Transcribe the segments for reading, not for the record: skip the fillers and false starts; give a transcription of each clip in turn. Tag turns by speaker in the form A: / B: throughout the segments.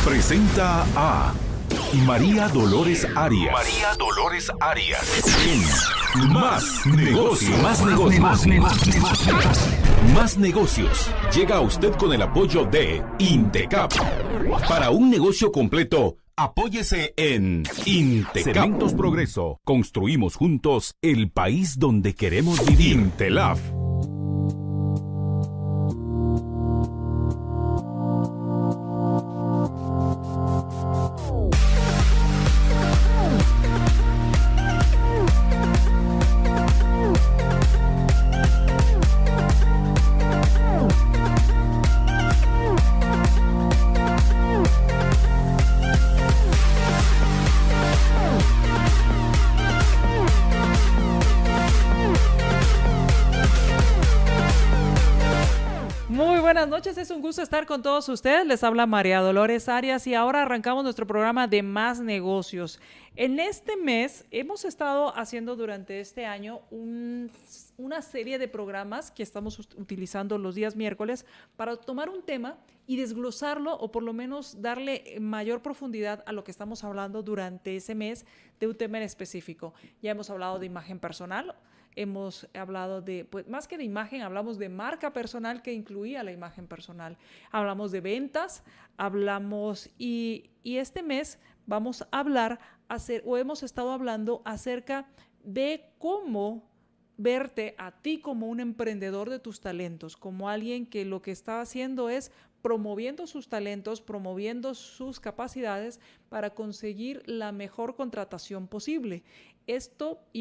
A: presenta a María Dolores Arias. María Dolores Arias. En Más Negocios. Más Negocios. Llega a usted con el apoyo de Intecap. Para un negocio completo, apóyese en Intecap. Cementos Progreso. Construimos juntos el país donde queremos vivir. Intelaf.
B: Buenas noches, es un gusto estar con todos ustedes. Les habla María Dolores Arias y ahora arrancamos nuestro programa de Más Negocios. En este mes hemos estado haciendo durante este año una serie de programas que estamos utilizando los días miércoles para tomar un tema y desglosarlo o por lo menos darle mayor profundidad a lo que estamos hablando durante ese mes de un tema en específico. Ya hemos hablado de imagen personal. Hemos hablado de, pues más que de imagen, hablamos de marca personal que incluía la imagen personal. Hablamos de ventas, hablamos y este mes vamos a hablar, hemos estado hablando acerca de cómo verte a ti como un emprendedor de tus talentos, como alguien que lo que está haciendo es promoviendo sus talentos, promoviendo sus capacidades para conseguir la mejor contratación posible.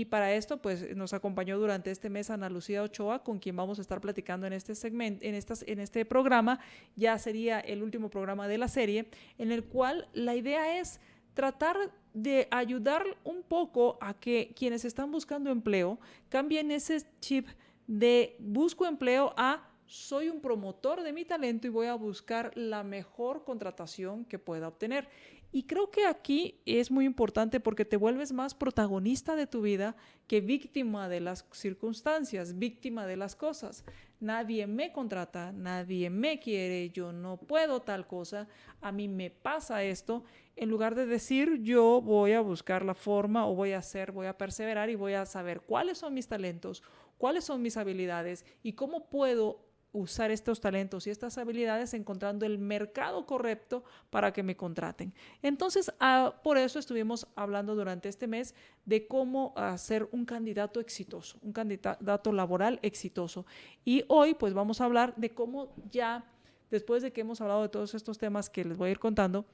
B: Para esto, pues nos acompañó durante este mes Ana Lucía Ochoa, con quien vamos a estar platicando en este segmento, en este programa. Ya sería el último programa de la serie, en el cual la idea es tratar de ayudar un poco a que quienes están buscando empleo cambien ese chip de busco empleo a soy un promotor de mi talento y voy a buscar la mejor contratación que pueda obtener. Y creo que aquí es muy importante porque te vuelves más protagonista de tu vida que víctima de las circunstancias, víctima de las cosas. Nadie me contrata, nadie me quiere, yo no puedo tal cosa, a mí me pasa esto. En lugar de decir yo voy a buscar la forma o voy a perseverar y voy a saber cuáles son mis talentos, cuáles son mis habilidades y cómo puedo usar estos talentos y estas habilidades encontrando el mercado correcto para que me contraten. Entonces, por eso estuvimos hablando durante este mes de cómo ser un candidato exitoso, un candidato laboral exitoso. Y hoy, pues, vamos a hablar de cómo ya, después de que hemos hablado de todos estos temas que les voy a ir contando,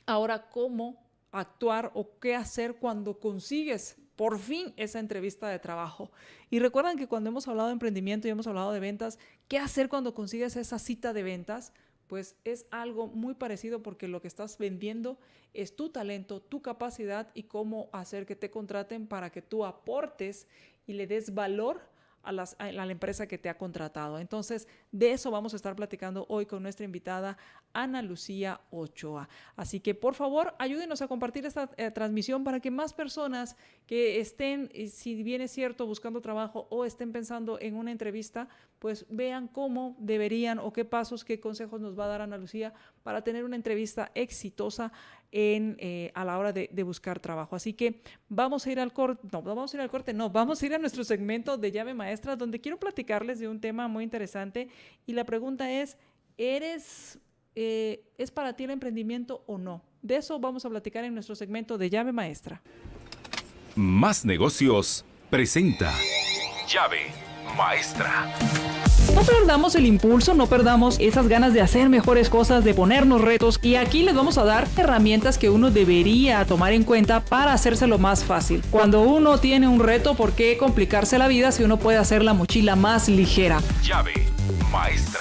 B: ahora cómo actuar o qué hacer cuando consigues por fin esa entrevista de trabajo. Y recuerdan que cuando hemos hablado de emprendimiento y hemos hablado de ventas, ¿qué hacer cuando consigues esa cita de ventas? Pues es algo muy parecido porque lo que estás vendiendo es tu talento, tu capacidad y cómo hacer que te contraten para que tú aportes y le des valor a la empresa que te ha contratado. Entonces, de eso vamos a estar platicando hoy con nuestra invitada Ana Lucía Ochoa. Así que, por favor, ayúdenos a compartir esta transmisión para que más personas que estén, si bien es cierto, buscando trabajo o estén pensando en una entrevista, pues vean cómo deberían o qué pasos, qué consejos nos va a dar Ana Lucía para tener una entrevista exitosa a la hora de buscar trabajo. Así que vamos a ir vamos a ir a nuestro segmento de Llave Maestra, donde quiero platicarles de un tema muy interesante y la pregunta es, ¿es para ti el emprendimiento o no? De eso vamos a platicar en nuestro segmento de Llave Maestra.
A: Más Negocios presenta Llave Maestra.
B: No perdamos el impulso, no perdamos esas ganas de hacer mejores cosas, de ponernos retos. Y aquí les vamos a dar herramientas que uno debería tomar en cuenta para hacérselo más fácil. Cuando uno tiene un reto, ¿por qué complicarse la vida si uno puede hacer la mochila más ligera?
A: Llave Maestra.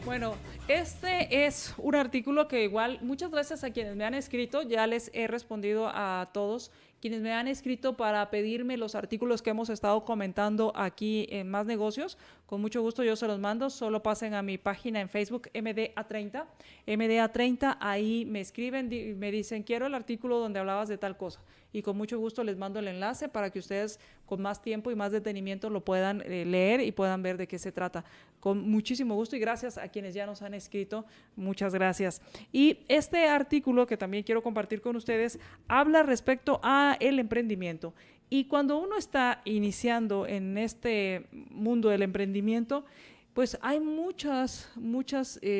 B: Bueno, este es un artículo que igual, muchas gracias a quienes me han escrito, ya les he respondido a todos quienes me han escrito para pedirme los artículos que hemos estado comentando aquí en Más Negocios. Con mucho gusto yo se los mando, solo pasen a mi página en Facebook, MDA30, ahí me escriben, me dicen, quiero el artículo donde hablabas de tal cosa. Y con mucho gusto les mando el enlace para que ustedes con más tiempo y más detenimiento lo puedan leer y puedan ver de qué se trata. Con muchísimo gusto y gracias a quienes ya nos han escrito, muchas gracias. Y este artículo que también quiero compartir con ustedes habla respecto a el emprendimiento. Y cuando uno está iniciando en este mundo del emprendimiento, pues hay muchas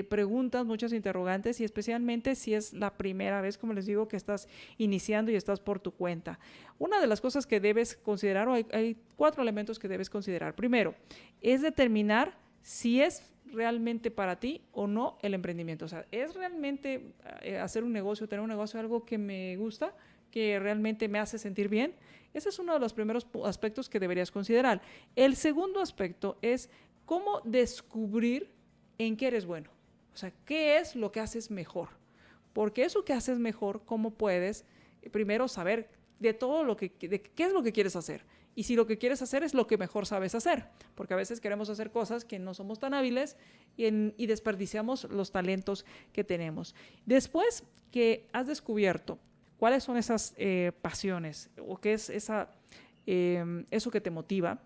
B: preguntas, muchas interrogantes y especialmente si es la primera vez, como les digo, que estás iniciando y estás por tu cuenta. Una de las cosas que debes considerar, o hay 4 elementos que debes considerar. Primero, es determinar si es realmente para ti o no el emprendimiento. O sea, ¿es realmente hacer un negocio, tener un negocio algo que me gusta, que realmente me hace sentir bien? Ese es uno de los primeros aspectos que deberías considerar. El segundo aspecto es cómo descubrir en qué eres bueno. O sea, ¿qué es lo que haces mejor? Porque eso que haces mejor, ¿cómo puedes primero saber de todo de qué es lo que quieres hacer? Y si lo que quieres hacer es lo que mejor sabes hacer. Porque a veces queremos hacer cosas que no somos tan hábiles y desperdiciamos los talentos que tenemos. Después que has descubierto cuáles son esas pasiones o qué es eso que te motiva,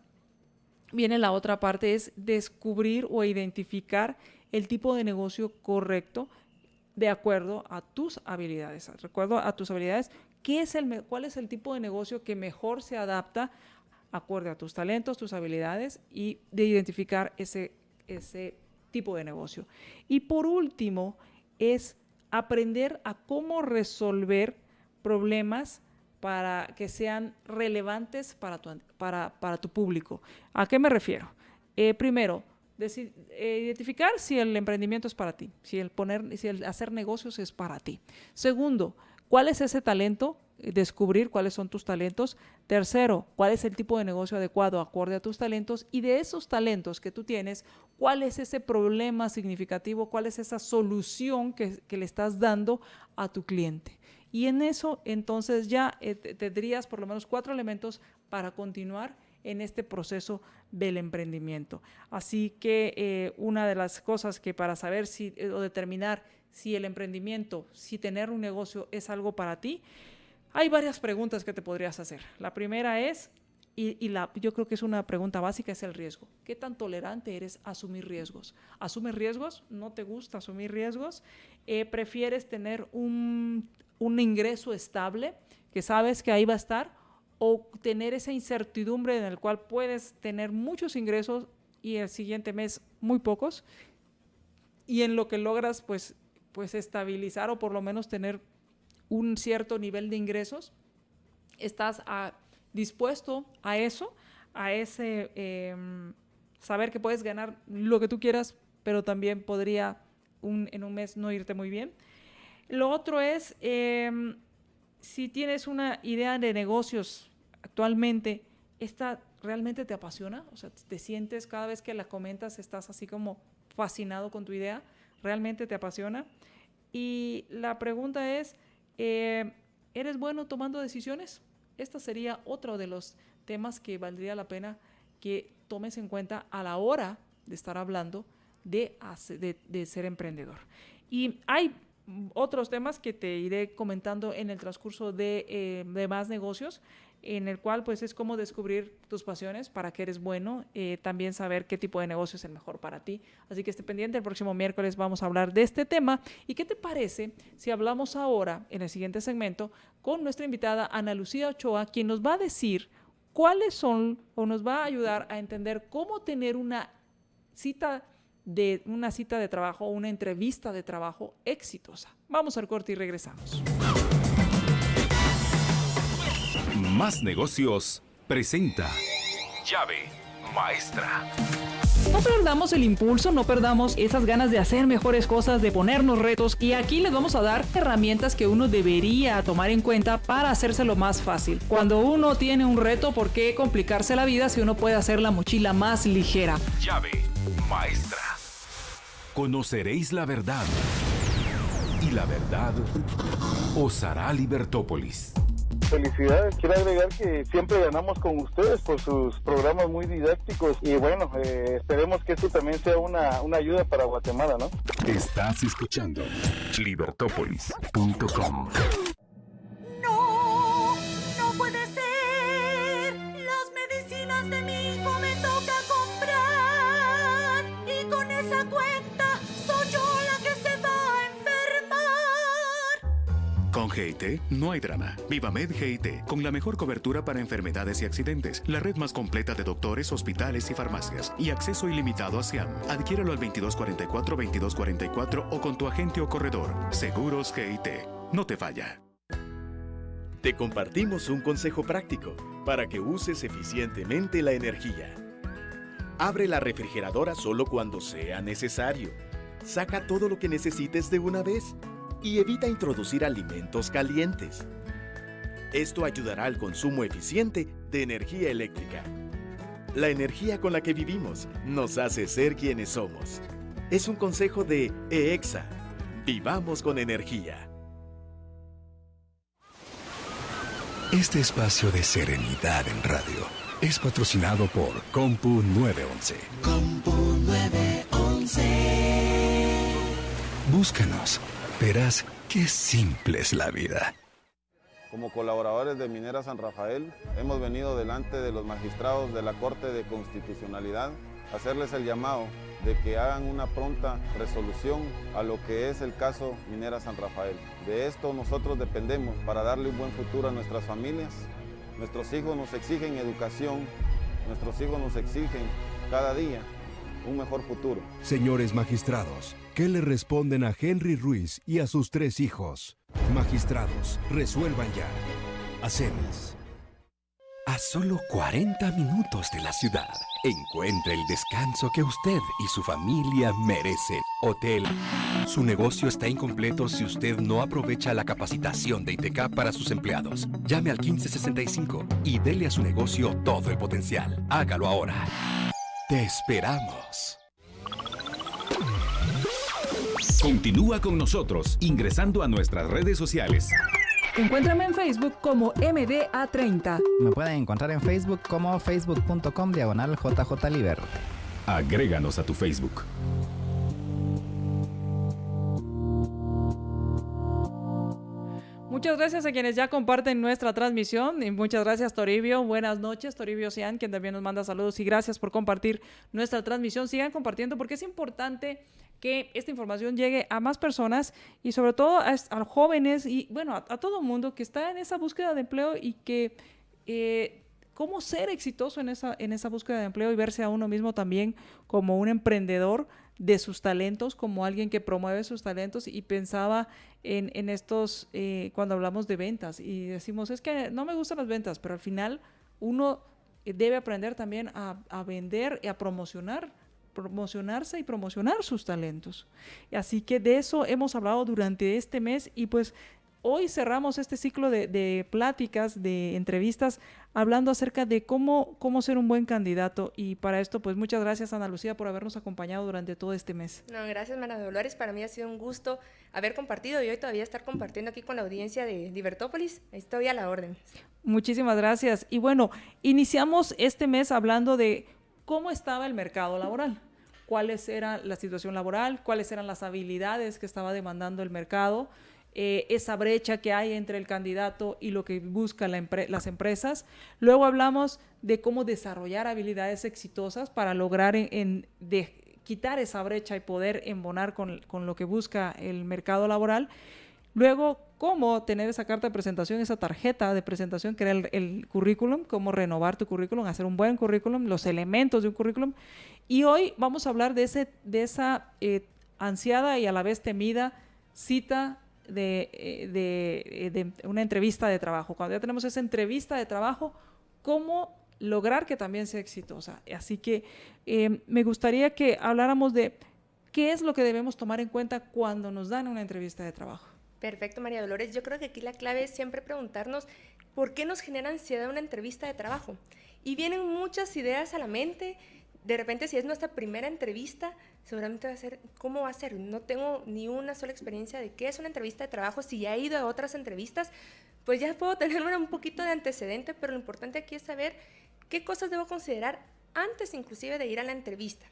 B: viene la otra parte, es descubrir o identificar el tipo de negocio correcto de acuerdo a tus habilidades. De acuerdo a tus habilidades, ¿cuál es el tipo de negocio que mejor se adapta acorde a tus talentos, tus habilidades y de identificar ese tipo de negocio? Y por último, es aprender a cómo resolver problemas para que sean relevantes para tu público. ¿A qué me refiero? Primero, identificar si el emprendimiento es para ti, si el hacer negocios es para ti. Segundo, ¿cuál es ese talento? Descubrir cuáles son tus talentos. Tercero, ¿cuál es el tipo de negocio adecuado acorde a tus talentos? Y de esos talentos que tú tienes, ¿cuál es ese problema significativo? ¿Cuál es esa solución que le estás dando a tu cliente? Y en eso, entonces, ya tendrías por lo menos 4 elementos para continuar en este proceso del emprendimiento. Así que una de las cosas que para saber o determinar si el emprendimiento, si tener un negocio es algo para ti, hay varias preguntas que te podrías hacer. La primera es, yo creo que es una pregunta básica, es el riesgo. ¿Qué tan tolerante eres a asumir riesgos? ¿Asumes riesgos? ¿No te gusta asumir riesgos? ¿Prefieres tener un ingreso estable, que sabes que ahí va a estar, o tener esa incertidumbre en el cual puedes tener muchos ingresos y el siguiente mes muy pocos, y en lo que logras pues estabilizar o por lo menos tener un cierto nivel de ingresos? ¿Estás dispuesto a eso, saber que puedes ganar lo que tú quieras, pero también podría en un mes no irte muy bien? Lo otro es, si tienes una idea de negocios actualmente, ¿esta realmente te apasiona? O sea, ¿te sientes cada vez que la comentas, estás así como fascinado con tu idea? ¿Realmente te apasiona? Y la pregunta es, ¿eres bueno tomando decisiones? Esta sería otro de los temas que valdría la pena que tomes en cuenta a la hora de estar hablando de ser emprendedor. Y hay otros temas que te iré comentando en el transcurso de Más Negocios, en el cual pues es cómo descubrir tus pasiones, para qué eres bueno, también saber qué tipo de negocio es el mejor para ti. Así que esté pendiente, el próximo miércoles vamos a hablar de este tema. ¿Y qué te parece si hablamos ahora, en el siguiente segmento, con nuestra invitada Ana Lucía Ochoa, quien nos va a decir cuáles son, o nos va a ayudar a entender cómo tener una cita de trabajo o una entrevista de trabajo exitosa? Vamos al corte y regresamos.
A: Más Negocios presenta Llave Maestra.
B: No perdamos el impulso, no perdamos esas ganas de hacer mejores cosas, de ponernos retos, y aquí les vamos a dar herramientas que uno debería tomar en cuenta para hacérselo más fácil. Cuando uno tiene un reto, ¿por qué complicarse la vida si uno puede hacer la mochila más ligera?
A: Llave Maestra. Conoceréis la verdad y la verdad os hará Libertópolis.
C: Felicidades, quiero agregar que siempre ganamos con ustedes por sus programas muy didácticos y bueno, esperemos que esto también sea una ayuda para Guatemala, ¿no?
A: Estás escuchando libertópolis.com.
D: No, no puede ser. Las medicinas de mi hijo me toca comprar y con esa cuenta soy yo la que se va a enfermar.
E: Con GIT no hay drama. Vivamed GIT, con la mejor cobertura para enfermedades y accidentes, la red más completa de doctores, hospitales y farmacias, y acceso ilimitado a SIAM. Adquiéralo al 2244-2244 o con tu agente o corredor. Seguros GIT. No te falla.
F: Te compartimos un consejo práctico para que uses eficientemente la energía. Abre la refrigeradora solo cuando sea necesario. Saca todo lo que necesites de una vez y evita introducir alimentos calientes. Esto ayudará al consumo eficiente de energía eléctrica. La energía con la que vivimos nos hace ser quienes somos. Es un consejo de EEXA. Vivamos con energía.
G: Este espacio de serenidad en radio es patrocinado por Compu 911.
D: Compu 911.
G: Búscanos, verás qué simple es la vida.
H: Como colaboradores de Minera San Rafael, hemos venido delante de los magistrados de la Corte de Constitucionalidad a hacerles el llamado de que hagan una pronta resolución a lo que es el caso Minera San Rafael. De esto nosotros dependemos para darle un buen futuro a nuestras familias. Nuestros hijos nos exigen educación, nuestros hijos nos exigen cada día un mejor futuro.
I: Señores magistrados, ¿qué le responden a Henry Ruiz y a sus 3 hijos? Magistrados, resuelvan ya. Hacemos.
G: A solo 40 minutos de la ciudad, encuentre el descanso que usted y su familia merecen. Hotel. Su negocio está incompleto si usted no aprovecha la capacitación de INTECAP para sus empleados. Llame al 1565 y dele a su negocio todo el potencial. Hágalo ahora. Te esperamos.
A: Continúa con nosotros ingresando a nuestras redes sociales.
J: Encuéntrame en Facebook como MDA30.
K: Me pueden encontrar en Facebook como facebook.com/JJLiber.
A: Agréganos a tu Facebook.
B: Muchas gracias a quienes ya comparten nuestra transmisión y muchas gracias Toribio, buenas noches, Toribio Cian, quien también nos manda saludos y gracias por compartir nuestra transmisión. Sigan compartiendo porque es importante que esta información llegue a más personas y sobre todo a jóvenes y bueno, a todo mundo que está en esa búsqueda de empleo y que cómo ser exitoso en esa búsqueda de empleo y verse a uno mismo también como un emprendedor de sus talentos, como alguien que promueve sus talentos. Y pensaba en estos, cuando hablamos de ventas y decimos, es que no me gustan las ventas, pero al final uno debe aprender también a vender y a promocionarse y promocionar sus talentos. Así que de eso hemos hablado durante este mes y pues hoy cerramos este ciclo de pláticas, de entrevistas, hablando acerca de cómo ser un buen candidato. Y para esto, pues muchas gracias, Ana Lucía, por habernos acompañado durante todo este mes.
L: No, gracias, María Dolores. Para mí ha sido un gusto haber compartido y hoy todavía estar compartiendo aquí con la audiencia de Libertópolis. Estoy a la orden.
B: Muchísimas gracias. Y bueno, iniciamos este mes hablando de cómo estaba el mercado laboral, cuáles era la situación laboral, cuáles eran las habilidades que estaba demandando el mercado, esa brecha que hay entre el candidato y lo que buscan las empresas. Luego hablamos de cómo desarrollar habilidades exitosas para lograr quitar esa brecha y poder embonar con lo que busca el mercado laboral. Luego, cómo tener esa carta de presentación, esa tarjeta de presentación que era el currículum, cómo renovar tu currículum, hacer un buen currículum, los elementos de un currículum. Y hoy vamos a hablar de esa ansiada y a la vez temida cita de una entrevista de trabajo. Cuando ya tenemos esa entrevista de trabajo, ¿cómo lograr que también sea exitosa? Así que me gustaría que habláramos de qué es lo que debemos tomar en cuenta cuando nos dan una entrevista de trabajo.
L: Perfecto, María Dolores. Yo creo que aquí la clave es siempre preguntarnos por qué nos genera ansiedad una entrevista de trabajo. Y vienen muchas ideas a la mente. de repente, si es nuestra primera entrevista, seguramente va a ser, ¿cómo va a ser? No tengo ni una sola experiencia de qué es una entrevista de trabajo. Si ya he ido a otras entrevistas, pues ya puedo tener un poquito de antecedente, pero lo importante aquí es saber qué cosas debo considerar antes inclusive de ir a la entrevista.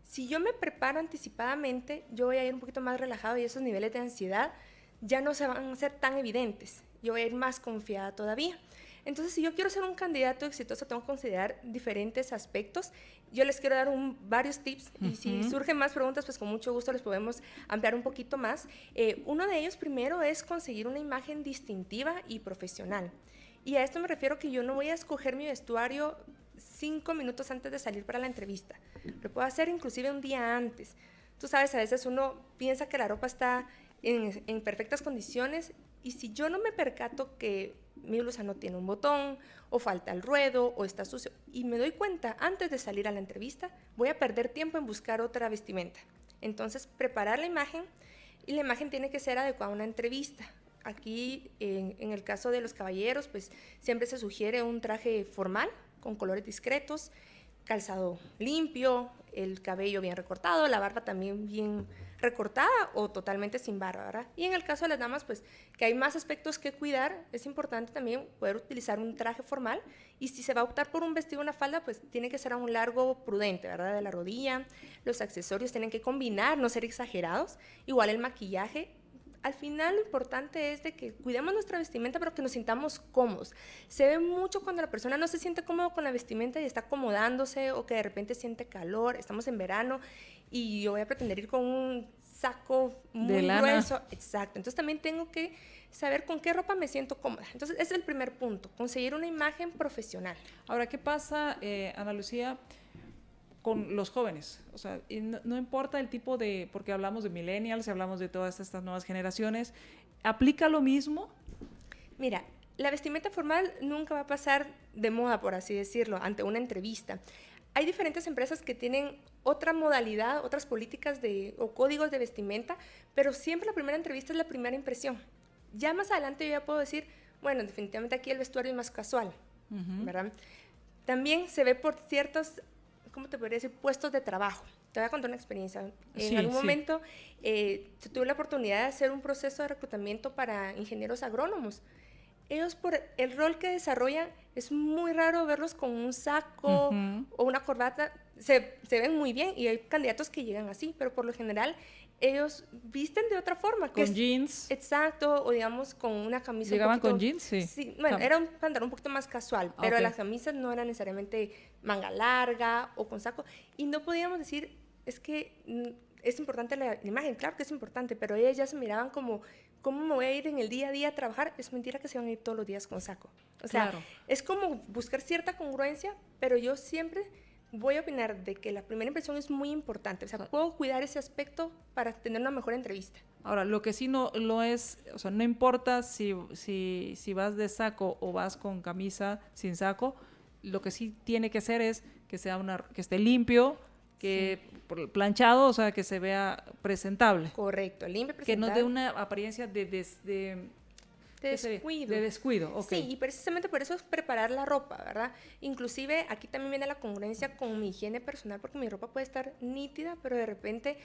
L: Si yo me preparo anticipadamente, yo voy a ir un poquito más relajado y esos niveles de ansiedad ya no se van a ser tan evidentes. Yo voy a ir más confiada todavía. Entonces, si yo quiero ser un candidato exitoso, tengo que considerar diferentes aspectos. Yo les quiero dar varios tips y si surgen más preguntas, pues con mucho gusto les podemos ampliar un poquito más. Uno de ellos primero es conseguir una imagen distintiva y profesional. Y a esto me refiero que yo no voy a escoger mi vestuario 5 minutos antes de salir para la entrevista. Lo puedo hacer inclusive un día antes. Tú sabes, a veces uno piensa que la ropa está en perfectas condiciones y si yo no me percato que mi blusa no tiene un botón o falta el ruedo o está sucio y me doy cuenta antes de salir a la entrevista, voy a perder tiempo en buscar otra vestimenta. Entonces, preparar la imagen y la imagen tiene que ser adecuada a una entrevista. Aquí, en el caso de los caballeros, pues siempre se sugiere un traje formal con colores discretos, calzado limpio, el cabello bien recortado, la barba también bien recortada o totalmente sin barba, ¿verdad? Y en el caso de las damas, pues que hay más aspectos que cuidar, es importante también poder utilizar un traje formal y si se va a optar por un vestido o una falda, pues tiene que ser a un largo prudente, ¿verdad? De la rodilla, los accesorios tienen que combinar, no ser exagerados, igual el maquillaje. Al final lo importante es de que cuidemos nuestra vestimenta, pero que nos sintamos cómodos. Se ve mucho cuando la persona no se siente cómodo con la vestimenta y está acomodándose o que de repente siente calor, estamos en verano y yo voy a pretender ir con un saco muy grueso. Exacto, entonces también tengo que saber con qué ropa me siento cómoda. Entonces ese es el primer punto, conseguir una imagen profesional.
B: Ahora, ¿qué pasa, Ana Lucía, con los jóvenes? O sea, y no importa el tipo de, porque hablamos de millennials, hablamos de todas estas nuevas generaciones, ¿aplica lo mismo?
L: Mira, la vestimenta formal nunca va a pasar de moda, por así decirlo, ante una entrevista. Hay diferentes empresas que tienen otra modalidad, otras políticas o códigos de vestimenta, pero siempre la primera entrevista es la primera impresión. Ya más adelante yo ya puedo decir, bueno, definitivamente aquí el vestuario es más casual, ¿verdad? También se ve por ciertos, ¿cómo te podría decir? Puestos de trabajo. Te voy a contar una experiencia. En algún momento tuve la oportunidad de hacer un proceso de reclutamiento para ingenieros agrónomos. Ellos, por el rol que desarrollan, es muy raro verlos con un saco o una corbata. Se ven muy bien y hay candidatos que llegan así, pero por lo general ellos visten de otra forma.
B: Con jeans.
L: Exacto, o digamos con una camisa.
B: ¿Llegaban con jeans?
L: Sí. Bueno, era un pantalón un poquito más casual, pero las camisas no eran necesariamente manga larga o con saco. Y no podíamos decir, es que es importante la imagen. Claro que es importante, pero ellas ya se miraban como, ¿cómo me voy a ir en el día a día a trabajar? Es mentira que se van a ir todos los días con saco. O sea, es como buscar cierta congruencia, pero yo siempre voy a opinar de que la primera impresión es muy importante. O sea, puedo cuidar ese aspecto para tener una mejor entrevista.
B: Ahora, lo que sí no es, o sea, no importa si vas de saco o vas con camisa sin saco, lo que sí tiene que ser es que que esté limpio, que planchado, o sea, que se vea presentable.
L: Correcto, limpio, presentable.
B: Que no dé una apariencia de
L: descuido.
B: De descuido, ok.
L: Sí, y precisamente por eso es preparar la ropa, ¿verdad? Inclusive aquí también viene la congruencia con mi higiene personal, porque mi ropa puede estar nítida, pero de repente,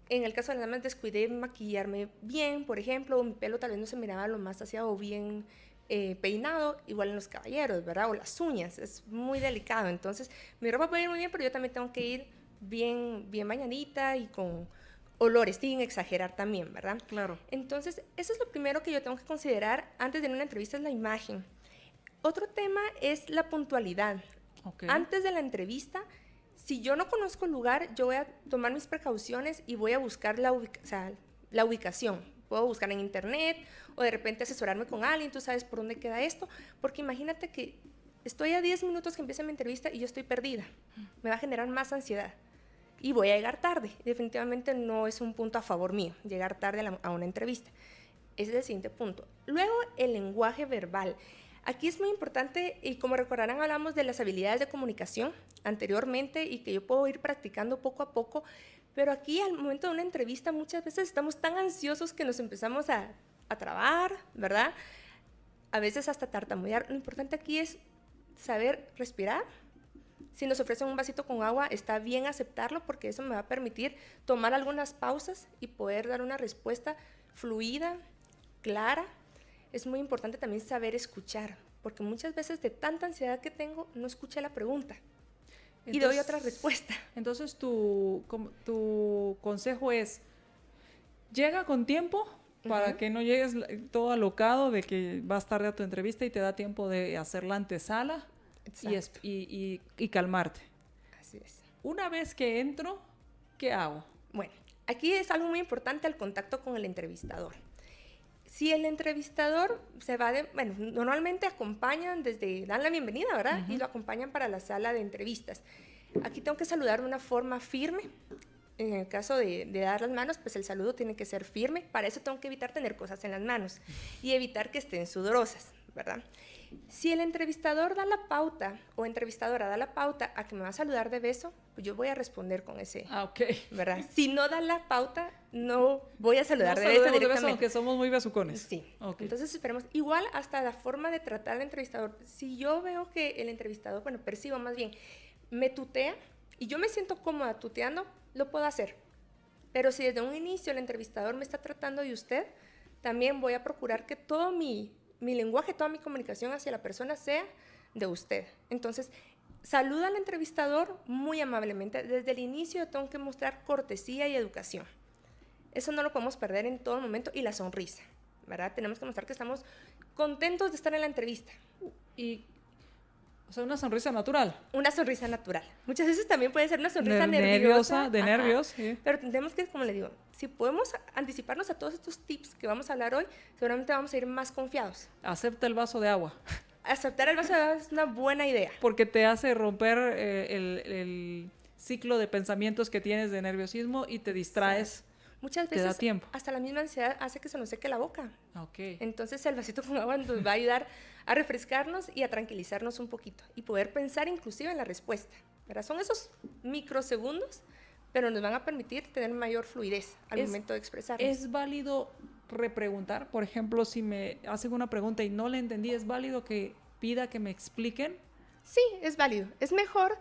L: en el caso de las damas, descuidé maquillarme bien, por ejemplo, o mi pelo tal vez no se miraba lo más aseado o bien peinado, igual en los caballeros, ¿verdad? O las uñas, es muy delicado. Entonces, mi ropa puede ir muy bien, pero yo también tengo que ir bien bañadita y con olores, sin exagerar también, ¿verdad?
B: Claro.
L: Entonces, eso es lo primero que yo tengo que considerar antes de una entrevista, es la imagen. Otro tema es la puntualidad. Antes de la entrevista, si yo no conozco el lugar, yo voy a tomar mis precauciones y voy a buscar la ubicación. Puedo buscar en internet o de repente asesorarme con alguien, tú sabes por dónde queda esto, porque imagínate que estoy a 10 minutos que empiece mi entrevista y yo estoy perdida. Me va a generar más ansiedad. Y voy a llegar tarde. Definitivamente no es un punto a favor mío, llegar tarde a una entrevista. Ese es el siguiente punto. Luego, el lenguaje verbal. Aquí es muy importante, y como recordarán, hablamos de las habilidades de comunicación anteriormente y que yo puedo ir practicando poco a poco, pero aquí al momento de una entrevista muchas veces estamos tan ansiosos que nos empezamos a trabar, ¿verdad? A veces hasta tartamudear. Lo importante aquí es saber respirar, Si nos ofrecen un vasito con agua, está bien aceptarlo porque eso me va a permitir tomar algunas pausas y poder dar una respuesta fluida, clara. Es muy importante también saber escuchar, porque muchas veces de tanta ansiedad que tengo, no escuché la pregunta y doy otra respuesta.
B: Entonces, tu consejo es, llega con tiempo para que no llegues todo alocado de que vas tarde a tu entrevista y te da tiempo de hacer la antesala y calmarte.
L: Así es.
B: Una vez que entro, ¿qué hago?
L: Bueno, aquí es algo muy importante el contacto con el entrevistador. Si el entrevistador se va bueno, normalmente acompañan dan la bienvenida, ¿verdad? Y lo acompañan para la sala de entrevistas. Aquí tengo que saludar de una forma firme. En el caso de dar las manos, pues el saludo tiene que ser firme. Para eso tengo que evitar tener cosas en las manos y evitar que estén sudorosas, ¿verdad? Si el entrevistador da la pauta o entrevistadora da la pauta a que me va a saludar de beso, pues yo voy a responder con ese, ¿verdad? Si no da la pauta, no voy a saludar de beso directamente.
B: Aunque somos muy besucones.
L: Sí. Entonces esperemos. Igual hasta la forma de tratar al entrevistador. Si yo veo que el entrevistador, percibo más bien, me tutea y yo me siento cómoda tuteando, lo puedo hacer. Pero si desde un inicio el entrevistador me está tratando de usted, también voy a procurar que todo mi lenguaje, toda mi comunicación hacia la persona sea de usted. Entonces, saluda al entrevistador muy amablemente. Desde el inicio tengo que mostrar cortesía y educación. Eso no lo podemos perder en todo momento. Y la sonrisa, ¿verdad? Tenemos que mostrar que estamos contentos de estar en la entrevista.
B: O sea, una sonrisa natural.
L: Una sonrisa natural. Muchas veces también puede ser una sonrisa nerviosa.
B: De nervios, sí.
L: Pero tenemos que, como le digo, si podemos anticiparnos a todos estos tips que vamos a hablar hoy, seguramente vamos a ir más confiados.
B: Acepta el vaso de agua.
L: Aceptar el vaso de agua es una buena idea.
B: Porque te hace romper el ciclo de pensamientos que tienes de nerviosismo y te distraes.
L: Muchas veces,
B: te da tiempo.
L: Hasta la misma ansiedad hace que se nos seque la boca.
B: Okay.
L: Entonces el vasito con agua nos va a ayudar a refrescarnos y a tranquilizarnos un poquito y poder pensar inclusive en la respuesta, ¿verdad? Son esos microsegundos, pero nos van a permitir tener mayor fluidez al momento de expresarnos.
B: ¿Es válido repreguntar? Por ejemplo, si me hacen una pregunta y no la entendí, ¿es válido que pida que me expliquen?
L: Sí, es válido. Es mejor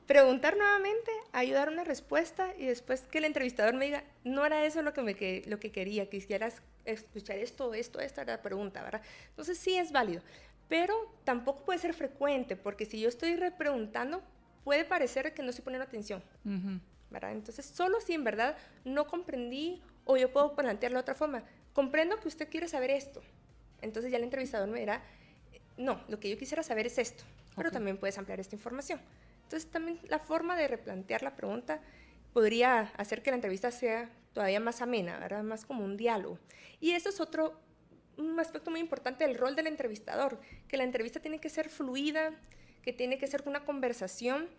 L: preguntar nuevamente, ayudar una respuesta y después que el entrevistador me diga, no era eso lo que quería, quisieras escuchar esta era la pregunta, ¿verdad? Entonces sí es válido, pero tampoco puede ser frecuente, porque si yo estoy repreguntando, puede parecer que no estoy poniendo atención, ¿verdad? Entonces solo si en verdad no comprendí o yo puedo plantearlo de otra forma, comprendo que usted quiere saber esto, entonces ya el entrevistador me dirá, no, lo que yo quisiera saber es esto, pero también puedes ampliar esta información. Entonces también la forma de replantear la pregunta podría hacer que la entrevista sea todavía más amena, ¿verdad? Más como un diálogo. Y eso es un aspecto muy importante del rol del entrevistador, que la entrevista tiene que ser fluida, que tiene que ser una conversación.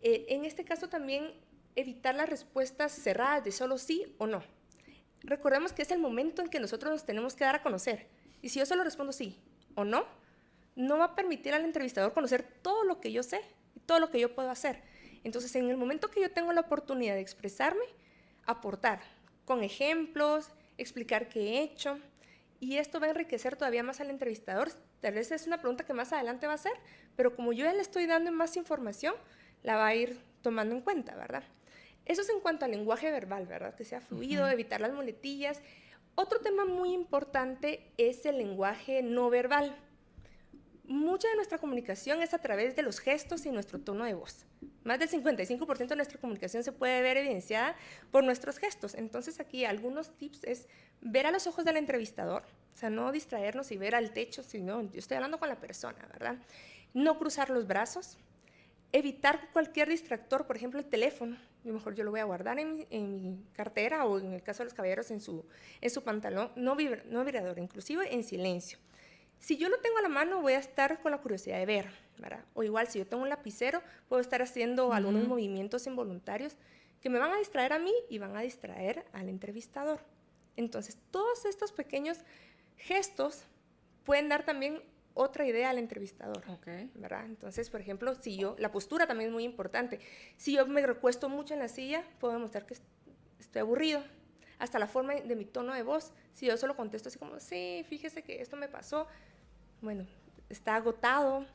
L: En este caso también evitar las respuestas cerradas de solo sí o no. Recordemos que es el momento en que nosotros nos tenemos que dar a conocer. Y si yo solo respondo sí o no, no va a permitir al entrevistador conocer todo lo que yo sé y todo lo que yo puedo hacer. Entonces, en el momento que yo tengo la oportunidad de expresarme, aportar con ejemplos, explicar qué he hecho, y esto va a enriquecer todavía más al entrevistador. Tal vez es una pregunta que más adelante va a hacer, pero como yo ya le estoy dando más información, la va a ir tomando en cuenta, ¿verdad? Eso es en cuanto al lenguaje verbal, ¿verdad? Que sea fluido, evitar las muletillas. Otro tema muy importante es el lenguaje no verbal. Mucha de nuestra comunicación es a través de los gestos y nuestro tono de voz. Más del 55% de nuestra comunicación se puede ver evidenciada por nuestros gestos. Entonces aquí algunos tips es ver a los ojos del entrevistador, o sea, no distraernos y ver al techo, sino yo estoy hablando con la persona, ¿verdad? No cruzar los brazos, evitar cualquier distractor, por ejemplo el teléfono. A lo mejor yo lo voy a guardar en mi cartera o en el caso de los caballeros en su pantalón, no vibrador, inclusive en silencio. Si yo lo tengo a la mano, voy a estar con la curiosidad de ver, ¿verdad? O igual, si yo tengo un lapicero, puedo estar haciendo algunos movimientos involuntarios que me van a distraer a mí y van a distraer al entrevistador. Entonces, todos estos pequeños gestos pueden dar también otra idea al entrevistador, ¿verdad? Entonces, por ejemplo, la postura también es muy importante. Si yo me recuesto mucho en la silla, puedo demostrar que estoy aburrido. Hasta la forma de mi tono de voz, si yo solo contesto así como, sí, fíjese que esto me pasó, bueno, está agotado,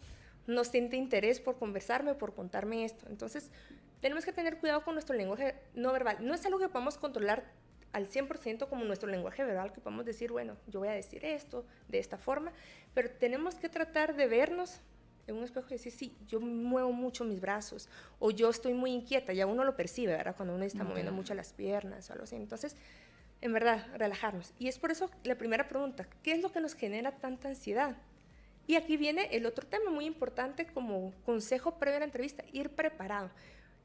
L: no siente interés por conversarme o por contarme esto. Entonces, tenemos que tener cuidado con nuestro lenguaje no verbal. No es algo que podamos controlar al 100% como nuestro lenguaje verbal, que podemos decir, bueno, yo voy a decir esto de esta forma, pero tenemos que tratar de vernos en un espejo y decir, sí, yo muevo mucho mis brazos, o yo estoy muy inquieta, ya uno lo percibe, ¿verdad? Cuando uno está moviendo mucho las piernas o algo así. Entonces, en verdad, relajarnos. Y es por eso la primera pregunta, ¿qué es lo que nos genera tanta ansiedad? Y aquí viene el otro tema muy importante como consejo previo a la entrevista, ir preparado.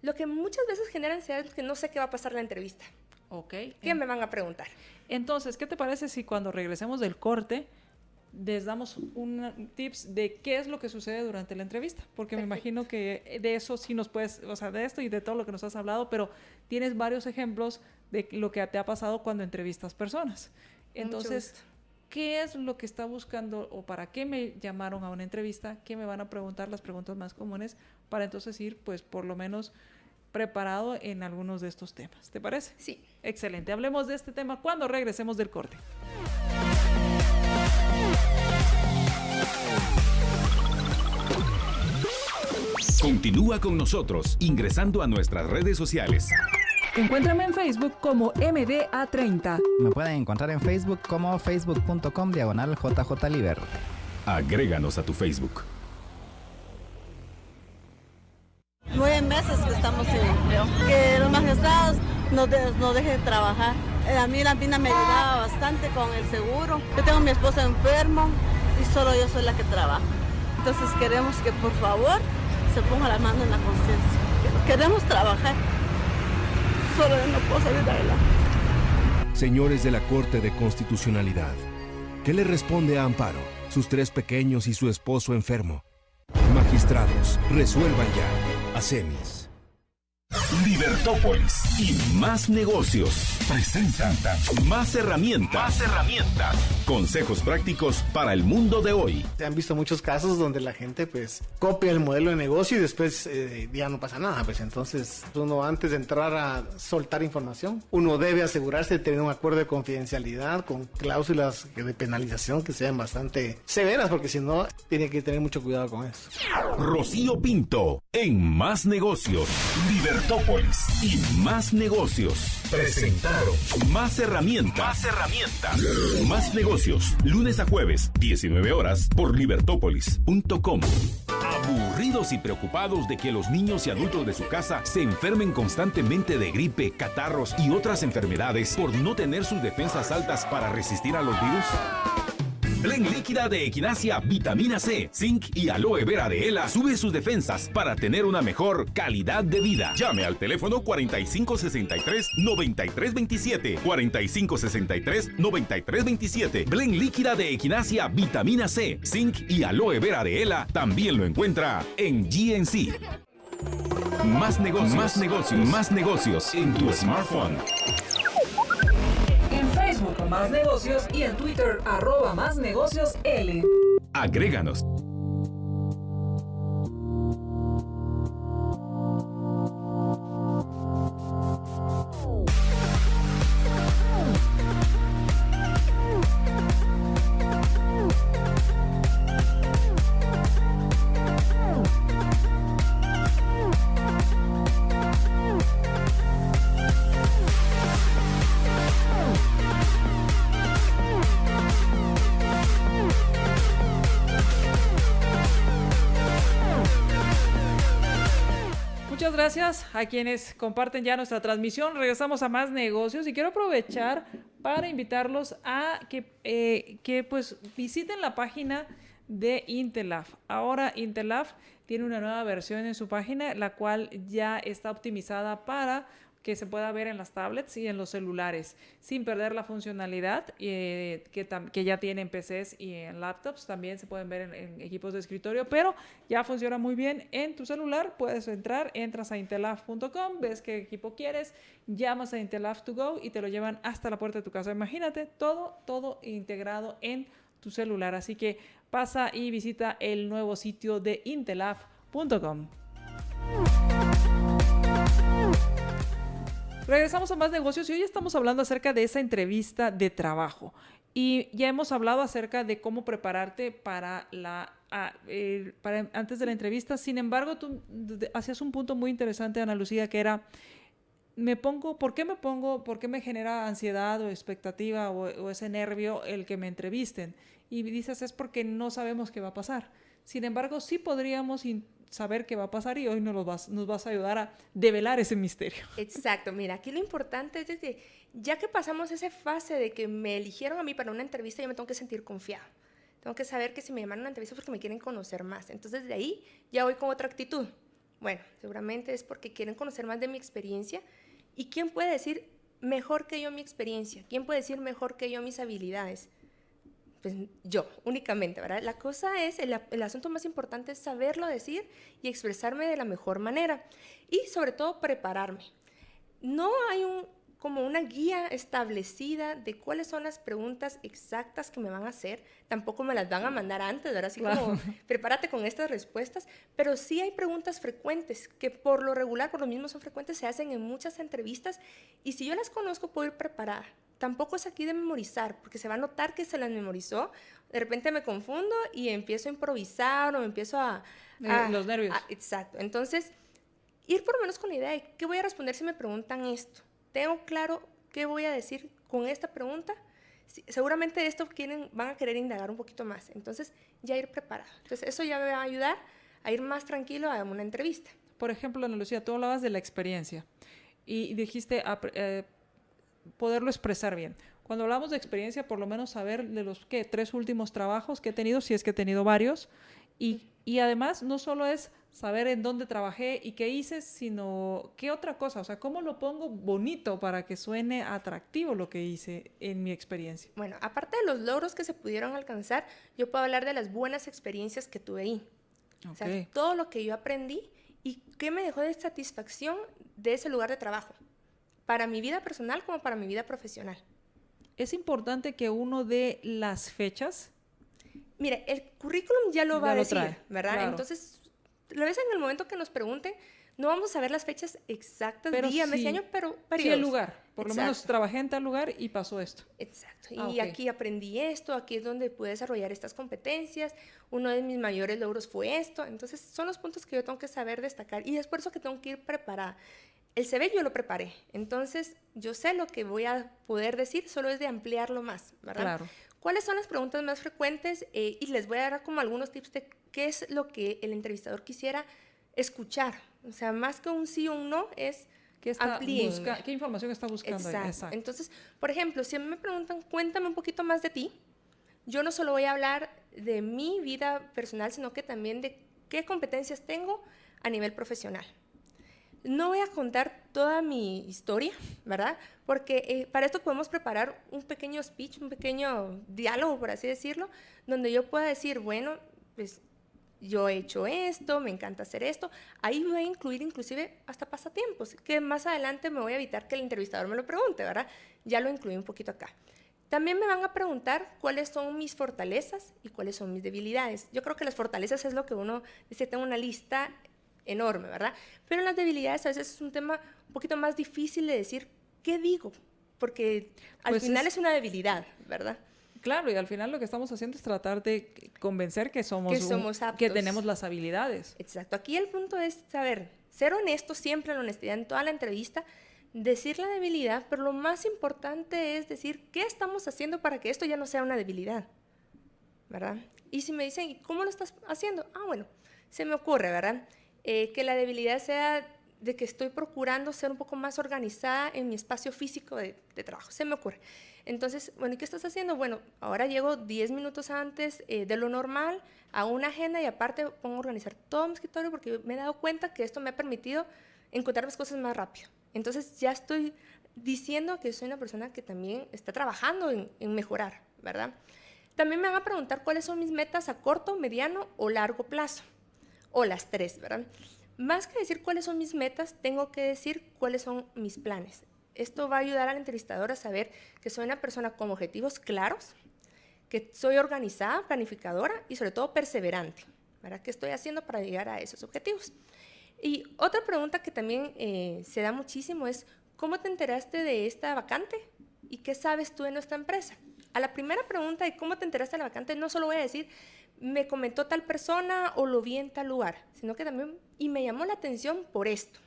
L: Lo que muchas veces genera ansiedad es que no sé qué va a pasar en la entrevista.
B: Ok.
L: ¿Qué me van a preguntar?
B: Entonces, ¿qué te parece si cuando regresemos del corte les damos tips de qué es lo que sucede durante la entrevista? Porque me imagino que de eso sí nos puedes, o sea, de esto y de todo lo que nos has hablado, pero tienes varios ejemplos de lo que te ha pasado cuando entrevistas personas. Entonces, ¿qué es lo que está buscando o para qué me llamaron a una entrevista? ¿Qué me van a preguntar? Las preguntas más comunes para entonces ir, pues, por lo menos preparado en algunos de estos temas. ¿Te parece?
L: Sí.
B: Excelente. Hablemos de este tema cuando regresemos del corte.
A: Continúa con nosotros ingresando a nuestras redes sociales.
J: Encuéntrame en Facebook como MDA30.
K: Me pueden encontrar en Facebook como facebook.com/JJLiber.
A: Agréganos a tu Facebook.
M: 9 meses que estamos sin empleo. Que los magistrados nos dejen trabajar. A mí la mina me ayudaba bastante con el seguro. Yo tengo a mi esposo enfermo y solo yo soy la que trabaja. Entonces queremos que por favor se ponga la mano en la conciencia. Queremos trabajar. Solo yo no puedo salir de adelante.
I: Señores de la Corte de Constitucionalidad, ¿qué le responde a Amparo, sus 3 pequeños y su esposo enfermo? Magistrados, resuelvan ya. Acemis.
A: Libertópolis y Más Negocios presentan Más Herramientas. Consejos prácticos para el mundo de hoy.
N: Se han visto muchos casos donde la gente pues copia el modelo de negocio y después ya no pasa nada. Pues entonces uno antes de entrar a soltar información, uno debe asegurarse de tener un acuerdo de confidencialidad con cláusulas de penalización que sean bastante severas, porque si no tiene que tener mucho cuidado con eso. Rocío
A: Pinto en Más Negocios. Libertópolis y Más Negocios presentaron Más Herramientas. Más Negocios, lunes a jueves, 19 horas, por libertópolis.com. ¿Aburridos y preocupados de que los niños y adultos de su casa se enfermen constantemente de gripe, catarros y otras enfermedades por no tener sus defensas altas para resistir a los virus? Blend líquida de Equinacia, vitamina C, zinc y aloe vera de Ela sube sus defensas para tener una mejor calidad de vida. Llame al teléfono 4563-9327. 4563-9327. Blend líquida de Equinacia, vitamina C, zinc y aloe vera de Ela también lo encuentra en GNC. Más negocios en tu smartphone.
J: Más Negocios y en Twitter @MásNegociosL.
A: Agréganos.
B: Gracias a quienes comparten ya nuestra transmisión. Regresamos a Más Negocios y quiero aprovechar para invitarlos a que pues visiten la página de Intelaf. Ahora Intelaf tiene una nueva versión en su página, la cual ya está optimizada para que se pueda ver en las tablets y en los celulares, sin perder la funcionalidad que ya tiene en PCs y en laptops. También se pueden ver en equipos de escritorio, pero ya funciona muy bien en tu celular. Puedes entras a intelaf.com, ves qué equipo quieres, llamas a Intelaf to go y te lo llevan hasta la puerta de tu casa. Imagínate, todo integrado en tu celular. Así que pasa y visita el nuevo sitio de intelaf.com. Regresamos a Más Negocios y hoy estamos hablando acerca de esa entrevista de trabajo. Y ya hemos hablado acerca de cómo prepararte para antes de la entrevista. Sin embargo, tú hacías un punto muy interesante, Ana Lucía, que era, ¿por qué me genera ansiedad o expectativa o ese nervio el que me entrevisten? Y dices, es porque no sabemos qué va a pasar. Sin embargo, sí podríamos saber qué va a pasar y hoy nos vas a ayudar a develar ese misterio.
L: Exacto, mira, aquí lo importante es que ya que pasamos esa fase de que me eligieron a mí para una entrevista, yo me tengo que sentir confiada. Tengo que saber que si me llaman a una entrevista es porque me quieren conocer más. Entonces, de ahí ya voy con otra actitud. Bueno, seguramente es porque quieren conocer más de mi experiencia. ¿Y quién puede decir mejor que yo mi experiencia? ¿Quién puede decir mejor que yo mis habilidades? Pues yo, únicamente, ¿verdad? La cosa es, el asunto más importante es saberlo decir y expresarme de la mejor manera. Y sobre todo, prepararme. No hay como una guía establecida de cuáles son las preguntas exactas que me van a hacer. Tampoco me las van a mandar antes, ¿verdad? Así
B: claro.
L: Como, prepárate con estas respuestas. Pero sí hay preguntas frecuentes, que por lo regular, por lo mismo son frecuentes, se hacen en muchas entrevistas. Y si yo las conozco, puedo ir preparada. Tampoco es aquí de memorizar, porque se va a notar que se las memorizó. De repente me confundo y empiezo a improvisar o me empiezo
B: los nervios.
L: Exacto. Entonces, ir por lo menos con la idea de qué voy a responder si me preguntan esto. ¿Tengo claro qué voy a decir con esta pregunta? Sí, seguramente esto van a querer indagar un poquito más. Entonces, ya ir preparado. Entonces, eso ya me va a ayudar a ir más tranquilo a una entrevista.
B: Por ejemplo, Ana Lucía, tú hablabas de la experiencia y dijiste poderlo expresar bien. Cuando hablamos de experiencia, por lo menos saber de los 3 últimos trabajos que he tenido, si es que he tenido varios. Y además, no solo es saber en dónde trabajé y qué hice, sino qué otra cosa, o sea, cómo lo pongo bonito para que suene atractivo lo que hice en mi experiencia.
L: Bueno, aparte de los logros que se pudieron alcanzar, yo puedo hablar de las buenas experiencias que tuve ahí. Okay. O sea, todo lo que yo aprendí y qué me dejó de satisfacción de ese lugar de trabajo, para mi vida personal como para mi vida profesional.
B: Es importante que uno dé las fechas.
L: Mire, el currículum ya lo va a decir,
B: trae,
L: ¿verdad?
B: Claro.
L: Entonces, lo ves en el momento que nos pregunten, no vamos a ver las fechas exactas, día, mes y año, pero periodos.
B: Sí, el lugar. Por lo menos trabajé en tal lugar y pasó esto.
L: Exacto. Y aquí aprendí esto, aquí es donde pude desarrollar estas competencias. Uno de mis mayores logros fue esto. Entonces, son los puntos que yo tengo que saber destacar. Y es por eso que tengo que ir preparada. El CV yo lo preparé. Entonces, yo sé lo que voy a poder decir, solo es de ampliarlo más, ¿verdad?
B: Claro.
L: ¿Cuáles son las preguntas más frecuentes? Y les voy a dar como algunos tips de qué es lo que el entrevistador quisiera escuchar. O sea, más que un sí o un no, es
B: ¿qué información está buscando?
L: Exacto. Entonces, por ejemplo, si me preguntan, cuéntame un poquito más de ti, yo no solo voy a hablar de mi vida personal, sino que también de qué competencias tengo a nivel profesional. No voy a contar toda mi historia, ¿verdad? Porque para esto podemos preparar un pequeño speech, un pequeño diálogo, por así decirlo, donde yo pueda decir, bueno, pues yo he hecho esto, me encanta hacer esto. Ahí voy a incluir inclusive hasta pasatiempos, que más adelante me voy a evitar que el entrevistador me lo pregunte, ¿verdad? Ya lo incluí un poquito acá. También me van a preguntar cuáles son mis fortalezas y cuáles son mis debilidades. Yo creo que las fortalezas es lo que uno dice, tengo una lista enorme, ¿verdad? Pero las debilidades a veces es un tema un poquito más difícil de decir qué digo, porque al final es una debilidad, ¿verdad?
B: Claro, y al final lo que estamos haciendo es tratar de convencer que somos
L: aptos,
B: que tenemos las habilidades.
L: Exacto. Aquí el punto es saber, ser honesto siempre, la honestidad en toda la entrevista, decir la debilidad, pero lo más importante es decir qué estamos haciendo para que esto ya no sea una debilidad, ¿verdad? Y si me dicen, ¿cómo lo estás haciendo? Ah, bueno, se me ocurre, ¿verdad? Que la debilidad sea de que estoy procurando ser un poco más organizada en mi espacio físico de trabajo. Se me ocurre. Entonces, bueno, ¿y qué estás haciendo? Bueno, ahora llego 10 minutos antes de lo normal a una agenda y aparte pongo a organizar todo mi escritorio porque me he dado cuenta que esto me ha permitido encontrar las cosas más rápido. Entonces, ya estoy diciendo que soy una persona que también está trabajando en mejorar, ¿verdad? También me van a preguntar cuáles son mis metas a corto, mediano o largo plazo. O las 3, ¿verdad? Más que decir cuáles son mis metas, tengo que decir cuáles son mis planes. Esto va a ayudar al entrevistador a saber que soy una persona con objetivos claros, que soy organizada, planificadora y sobre todo perseverante, ¿verdad? ¿Qué estoy haciendo para llegar a esos objetivos? Y otra pregunta que también se da muchísimo es, ¿cómo te enteraste de esta vacante? ¿Y qué sabes tú de nuestra empresa? a la primera pregunta de cómo te enteraste de la vacante, no solo voy a decir, me comentó tal persona o lo vi en tal lugar, sino que también, y me llamó la atención por esto.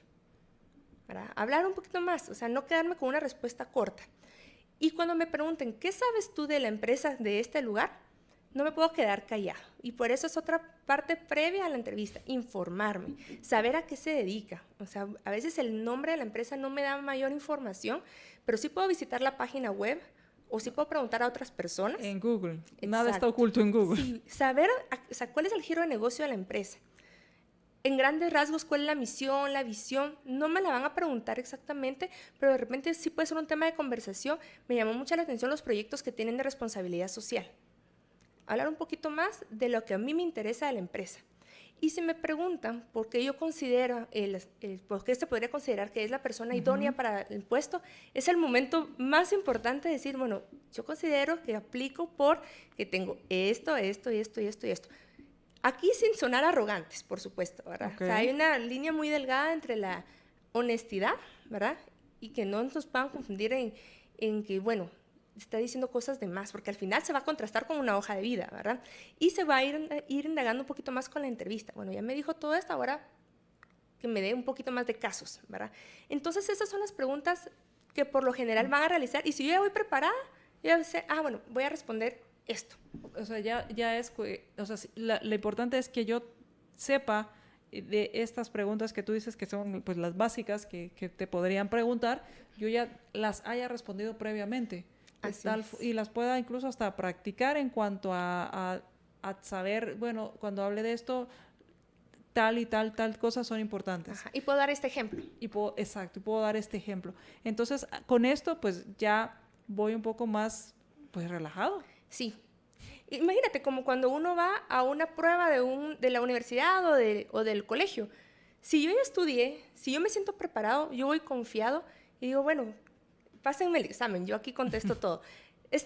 L: Para hablar un poquito más, o sea, no quedarme con una respuesta corta. Y cuando me pregunten, ¿qué sabes tú de la empresa de este lugar? No me puedo quedar callado. Y por eso es otra parte previa a la entrevista, informarme, saber a qué se dedica. O sea, a veces el nombre de la empresa no me da mayor información, pero sí puedo visitar la página web o sí puedo preguntar a otras personas.
B: En Google.
L: Exacto.
B: Nada está oculto en Google.
L: Sí, saber, o sea, cuál es el giro de negocio de la empresa. En grandes rasgos, cuál es la misión, la visión, no me la van a preguntar exactamente, pero de repente sí puede ser un tema de conversación. Me llamó mucho la atención los proyectos que tienen de responsabilidad social. Hablar un poquito más de lo que a mí me interesa de la empresa. Y si me preguntan por qué yo considero, por qué se podría considerar que es la persona idónea para el puesto, es el momento más importante de decir, bueno, yo considero que aplico porque tengo esto, esto y esto y esto y esto. Aquí sin sonar arrogantes, por supuesto, ¿verdad?
B: Okay.
L: O sea, hay una línea muy delgada entre la honestidad, ¿verdad? Y que no nos puedan confundir en que, bueno, está diciendo cosas de más, porque al final se va a contrastar con una hoja de vida, ¿verdad? Y se va a ir indagando un poquito más con la entrevista. Bueno, ya me dijo todo esto, ahora que me dé un poquito más de casos, ¿verdad? Entonces, esas son las preguntas que por lo general van a realizar. Y si yo ya voy preparada, yo ya sé, bueno, voy a responder esto.
B: O sea, ya es, o sea, lo importante es que yo sepa de estas preguntas que tú dices que son pues las básicas que te podrían preguntar, yo ya las haya respondido previamente. Y las pueda incluso hasta practicar en cuanto a saber, bueno, cuando hable de esto, tal y tal cosas son importantes.
L: Ajá. Y puedo dar este ejemplo.
B: Exacto, puedo dar este ejemplo. Entonces, con esto, pues ya voy un poco más, pues, relajado.
L: Sí. Imagínate, como cuando uno va a una prueba de la universidad o del colegio. Si yo ya estudié, si yo me siento preparado, yo voy confiado y digo, bueno, pásenme el examen, yo aquí contesto todo.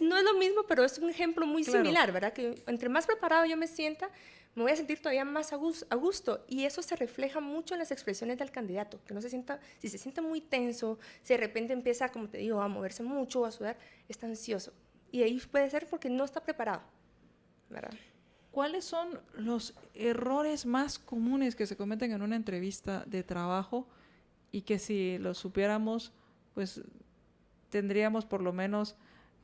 L: No es lo mismo, pero es un ejemplo muy similar, ¿verdad? Que entre más preparado yo me sienta, me voy a sentir todavía más a gusto. Y eso se refleja mucho en las expresiones del candidato, que no se sienta, si se siente muy tenso, si de repente empieza, como te digo, a moverse mucho, a sudar, está ansioso. Y ahí puede ser porque no está preparado, ¿verdad?
B: ¿Cuáles son los errores más comunes que se cometen en una entrevista de trabajo y que si los supiéramos, pues tendríamos por lo menos,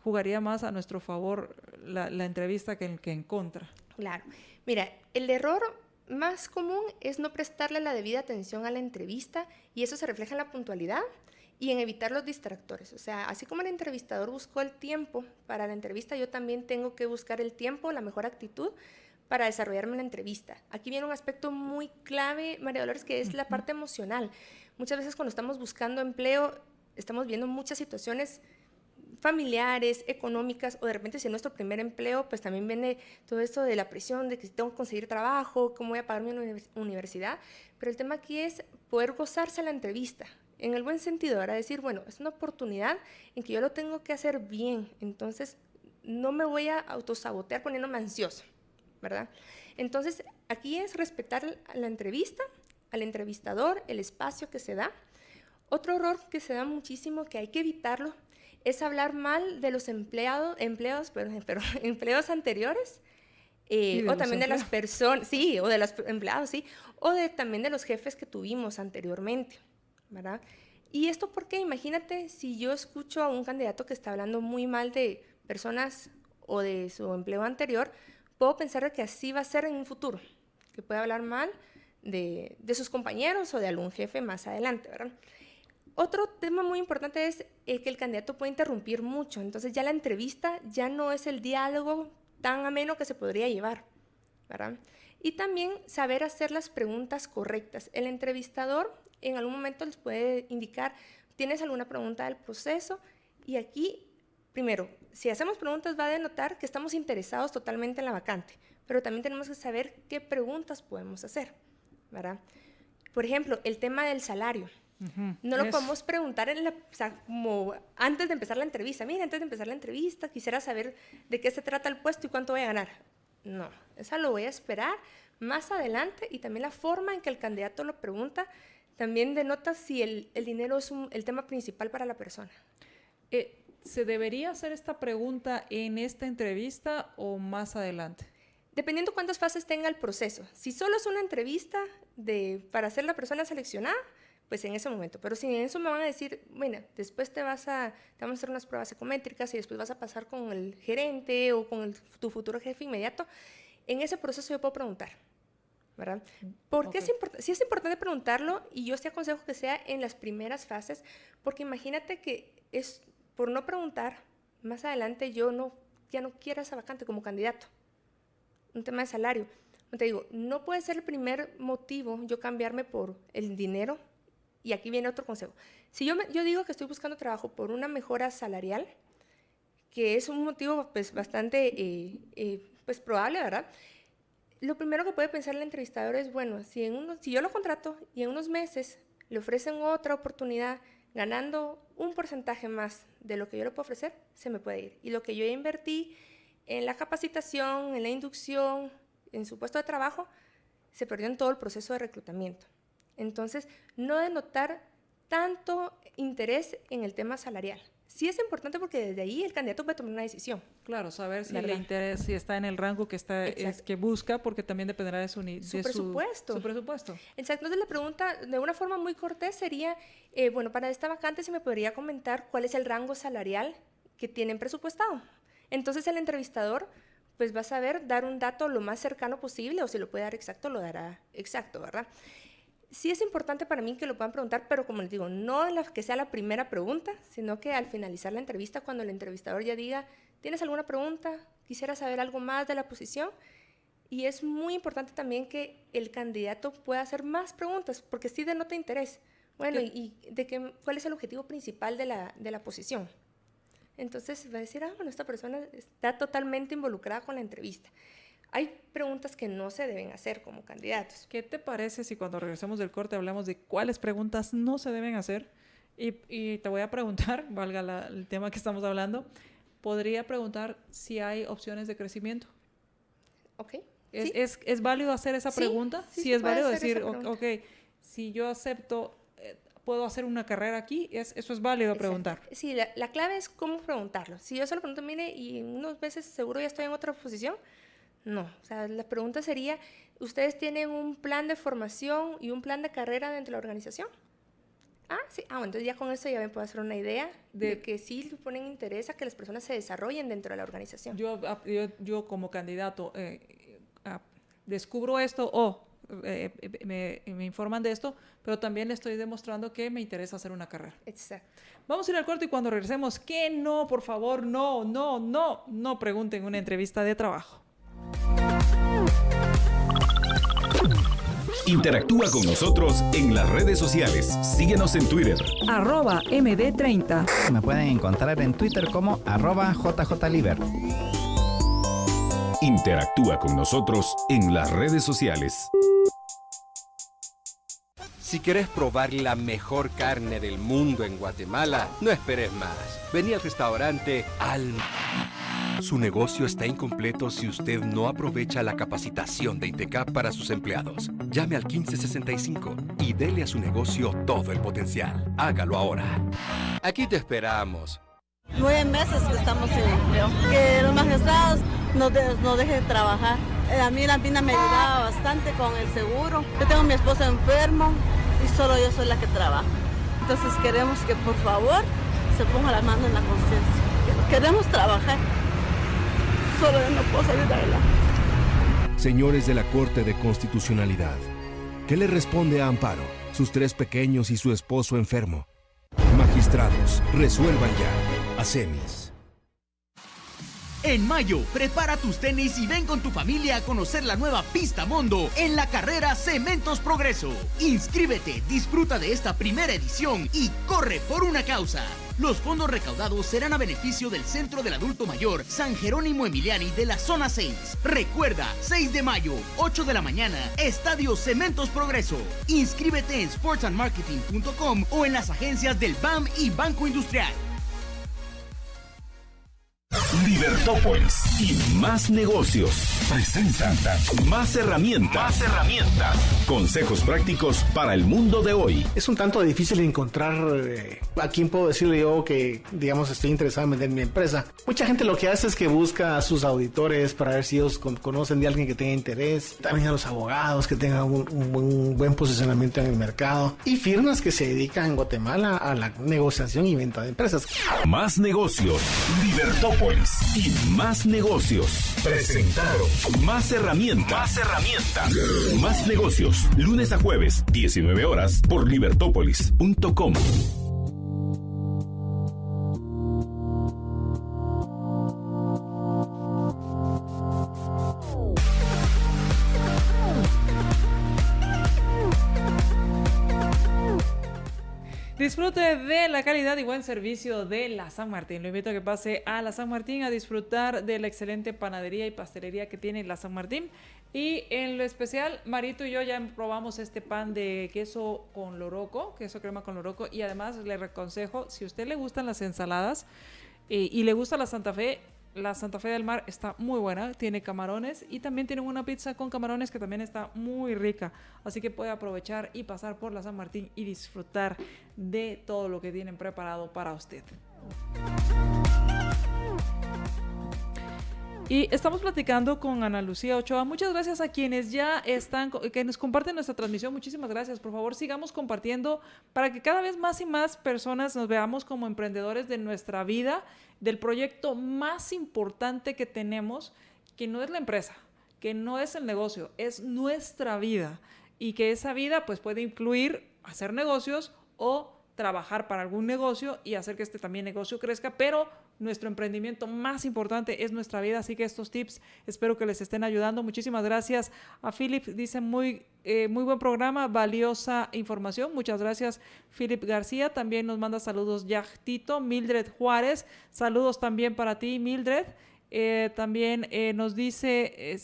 B: jugaría más a nuestro favor la entrevista que en contra?
L: Claro. Mira, el error más común es no prestarle la debida atención a la entrevista y eso se refleja en la puntualidad y en evitar los distractores. O sea, así como el entrevistador buscó el tiempo para la entrevista, yo también tengo que buscar el tiempo, la mejor actitud para desarrollarme en la entrevista. Aquí viene un aspecto muy clave, María Dolores, que es la parte emocional. Muchas veces cuando estamos buscando empleo, estamos viendo muchas situaciones familiares, económicas, o de repente si es nuestro primer empleo, pues también viene todo esto de la presión de que tengo que conseguir trabajo, cómo voy a pagar mi universidad, pero el tema aquí es poder gozarse la entrevista, en el buen sentido, ahora decir, bueno, es una oportunidad en que yo lo tengo que hacer bien, entonces no me voy a autosabotear poniéndome ansioso, ¿verdad? Entonces, aquí es respetar la entrevista, al entrevistador, el espacio que se da. Otro error que se da muchísimo, que hay que evitarlo, es hablar mal de los empleos anteriores, o también de las personas, sí, o de los empleados, sí, o también de los jefes que tuvimos anteriormente, ¿verdad? Y esto porque, imagínate, si yo escucho a un candidato que está hablando muy mal de personas o de su empleo anterior, puedo pensar que así va a ser en un futuro, que puede hablar mal de sus compañeros o de algún jefe más adelante, ¿verdad? Otro tema muy importante es que el candidato puede interrumpir mucho, entonces ya la entrevista ya no es el diálogo tan ameno que se podría llevar, ¿verdad? Y también saber hacer las preguntas correctas. El entrevistador en algún momento les puede indicar, ¿tienes alguna pregunta del proceso? Y aquí, primero, si hacemos preguntas va a denotar que estamos interesados totalmente en la vacante, pero también tenemos que saber qué preguntas podemos hacer, ¿verdad? Por ejemplo, el tema del salario. No lo podemos preguntar o sea, como antes de empezar la entrevista. Mira, antes de empezar la entrevista quisiera saber de qué se trata el puesto y cuánto voy a ganar. No, eso lo voy a esperar más adelante, y también la forma en que el candidato lo pregunta también denota si el dinero es el tema principal para la persona.
B: ¿Se debería hacer esta pregunta en esta entrevista o más adelante?
L: Dependiendo cuántas fases tenga el proceso. Si solo es una entrevista para ser la persona seleccionada, pues en ese momento. Pero si en eso me van a decir, bueno, después te vamos a hacer unas pruebas psicométricas y después vas a pasar con el gerente o con tu futuro jefe inmediato, en ese proceso yo puedo preguntar, ¿verdad? Porque sí es importante preguntarlo, y yo sí aconsejo que sea en las primeras fases, porque imagínate que es por no preguntar, más adelante ya no quiero esa vacante como candidato. Un tema de salario. Te digo, no puede ser el primer motivo yo cambiarme por el dinero. Y aquí viene otro consejo. Si yo digo que estoy buscando trabajo por una mejora salarial, que es un motivo pues bastante pues probable, ¿verdad? Lo primero que puede pensar el entrevistador es, bueno, si yo lo contrato y en unos meses le ofrecen otra oportunidad ganando un porcentaje más de lo que yo le puedo ofrecer, se me puede ir. Y lo que yo ya invertí en la capacitación, en la inducción, en su puesto de trabajo, se perdió en todo el proceso de reclutamiento. Entonces, no denotar tanto interés en el tema salarial. Sí es importante porque desde ahí el candidato puede tomar una decisión.
B: Claro, saber si le interesa, si está en el rango que que busca, porque también dependerá de su presupuesto.
L: Exacto. Entonces la pregunta, de una forma muy cortés, sería, bueno, para esta vacante, ¿se me podría comentar cuál es el rango salarial que tienen presupuestado? Entonces el entrevistador pues va a saber dar un dato lo más cercano posible, o si lo puede dar exacto, lo dará exacto, ¿verdad? Sí es importante para mí que lo puedan preguntar, pero como les digo, no que sea la primera pregunta, sino que al finalizar la entrevista, cuando el entrevistador ya diga, ¿tienes alguna pregunta? ¿Quisiera saber algo más de la posición? Y es muy importante también que el candidato pueda hacer más preguntas, porque sí denota interés. Bueno, ¿cuál es el objetivo principal de la posición? Entonces va a decir, bueno, esta persona está totalmente involucrada con la entrevista. Hay preguntas que no se deben hacer como candidatos.
B: ¿Qué te parece si cuando regresemos del corte hablamos de cuáles preguntas no se deben hacer? Y te voy a preguntar, valga el tema que estamos hablando, podría preguntar si hay opciones de crecimiento.
L: Ok.
B: ¿Es válido hacer esa pregunta?
L: Sí,
B: es válido decir, ok, si yo acepto, ¿puedo hacer una carrera aquí? Eso es válido preguntar.
L: Sí, la clave es cómo preguntarlo. Si yo solo pregunto, mire, y en unos meses seguro ya estoy en otra posición, no. O sea, la pregunta sería, ¿ustedes tienen un plan de formación y un plan de carrera dentro de la organización? Sí. Bueno, entonces ya con eso ya me puedo hacer una idea de que sí le ponen interés a que las personas se desarrollen dentro de la organización.
B: Yo como candidato descubro esto me informan de esto, pero también le estoy demostrando que me interesa hacer una carrera.
L: Exacto.
B: Vamos a ir al corte y cuando regresemos, que no, por favor, no pregunten una entrevista de trabajo.
A: Interactúa con nosotros en las redes sociales. Síguenos en Twitter.
J: @MD30.
K: Me pueden encontrar en Twitter como @JJLiber.
A: Interactúa con nosotros en las redes sociales.
G: Si querés probar la mejor carne del mundo en Guatemala, no esperes más. Vení al restaurante Alma. Su negocio está incompleto si usted no aprovecha la capacitación de INTECAP para sus empleados. Llame al 1565 y dele a su negocio todo el potencial. Hágalo ahora. Aquí te esperamos.
M: 9 meses que estamos sin empleo. Que los magistrados nos dejen trabajar. A mí la PINA me ayudaba bastante con el seguro. Yo tengo a mi esposo enfermo y solo yo soy la que trabaja. Entonces queremos que por favor se ponga la mano en la conciencia. Queremos trabajar. Solo yo no puedo salir de adelante.
I: Señores de la Corte de Constitucionalidad, ¿qué le responde a Amparo, sus 3 pequeños y su esposo enfermo? Magistrados, resuelvan ya. ACEMIS.
O: En mayo, prepara tus tenis y ven con tu familia a conocer la nueva Pista Mondo en la carrera Cementos Progreso. Inscríbete, disfruta de esta primera edición y corre por una causa. Los fondos recaudados serán a beneficio del Centro del Adulto Mayor San Jerónimo Emiliani de la Zona 6. Recuerda, 6 de mayo, 8 de la mañana, Estadio Cementos Progreso. Inscríbete en sportsandmarketing.com o en las agencias del BAM y Banco Industrial.
A: Libertópolis y Más Negocios presentan Más Herramientas. Consejos prácticos para el mundo de hoy.
N: Es un tanto difícil encontrar a quién puedo decirle yo que, digamos, estoy interesado en vender mi empresa. Mucha gente lo que hace es que busca a sus auditores para ver si ellos conocen de alguien que tenga interés. También a los abogados que tengan un buen posicionamiento en el mercado. Y firmas que se dedican en Guatemala a la negociación y venta de empresas.
A: Más Negocios, Libertópolis y Más Negocios presentaron Más Herramientas. Más Negocios, lunes a jueves, 19 horas, por libertópolis.com.
B: Disfrute de la calidad y buen servicio de la San Martín. Lo invito a que pase a la San Martín a disfrutar de la excelente panadería y pastelería que tiene la San Martín. Y en lo especial, Marito y yo ya probamos este pan de queso con loroco, queso crema con loroco. Y además le aconsejo, si a usted le gustan las ensaladas y le gusta la Santa Fe del Mar está muy buena, tiene camarones y también tienen una pizza con camarones que también está muy rica, así que puede aprovechar y pasar por la San Martín y disfrutar de todo lo que tienen preparado para usted. Y estamos platicando con Ana Lucía Ochoa. Muchas gracias a quienes ya están, que nos comparten nuestra transmisión. Muchísimas gracias. Por favor, sigamos compartiendo para que cada vez más y más personas nos veamos como emprendedores de nuestra vida, del proyecto más importante que tenemos, que no es la empresa, que no es el negocio, es nuestra vida. Y que esa vida pues puede incluir hacer negocios o trabajar para algún negocio y hacer que este también negocio crezca, pero nuestro emprendimiento más importante es nuestra vida, así que estos tips espero que les estén ayudando. Muchísimas gracias a Philip, dice muy buen programa, valiosa información. Muchas gracias, Philip García. También nos manda saludos Yachtito. Mildred Juárez, saludos también para ti, Mildred. También nos dice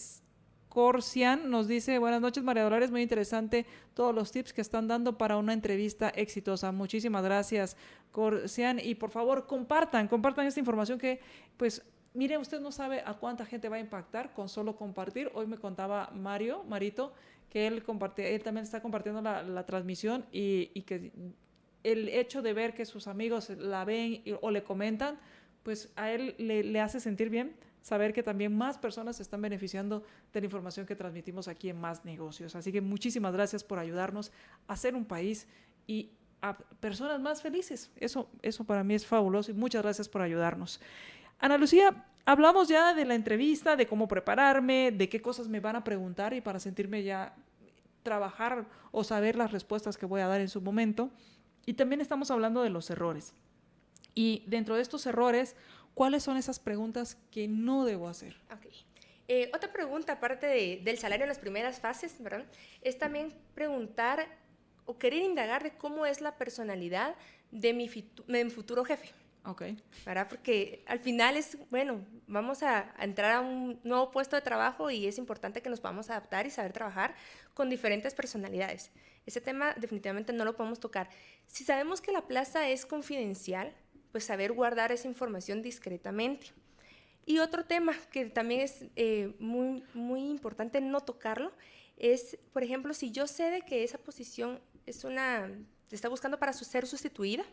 B: Corsian, nos dice: buenas noches, María Dolores, muy interesante todos los tips que están dando para una entrevista exitosa. Muchísimas gracias, Corsian, y por favor compartan esta información que, pues, mire, usted no sabe a cuánta gente va a impactar con solo compartir. Hoy me contaba Marito, que él también está compartiendo la transmisión y que el hecho de ver que sus amigos la ven o le comentan, pues a él le hace sentir bien saber que también más personas se están beneficiando de la información que transmitimos aquí en Más Negocios. Así que muchísimas gracias por ayudarnos a hacer un país y a personas más felices. Eso para mí es fabuloso y muchas gracias por ayudarnos. Ana Lucía, hablamos ya de la entrevista, de cómo prepararme, de qué cosas me van a preguntar y para sentirme ya trabajar o saber las respuestas que voy a dar en su momento. Y también estamos hablando de los errores. Y dentro de estos errores, ¿cuáles son esas preguntas que no debo hacer?
L: Okay. Otra pregunta, aparte del salario en las primeras fases, ¿verdad? Es también preguntar o querer indagar de cómo es la personalidad de mi futuro jefe.
B: Okay.
L: ¿Verdad? Porque al final vamos a entrar a un nuevo puesto de trabajo y es importante que nos podamos adaptar y saber trabajar con diferentes personalidades. Ese tema definitivamente no lo podemos tocar. Si sabemos que la plaza es confidencial, pues saber guardar esa información discretamente. Y otro tema que también es muy, muy importante no tocarlo es, por ejemplo, si yo sé de que esa posición se está buscando para ser sustituida,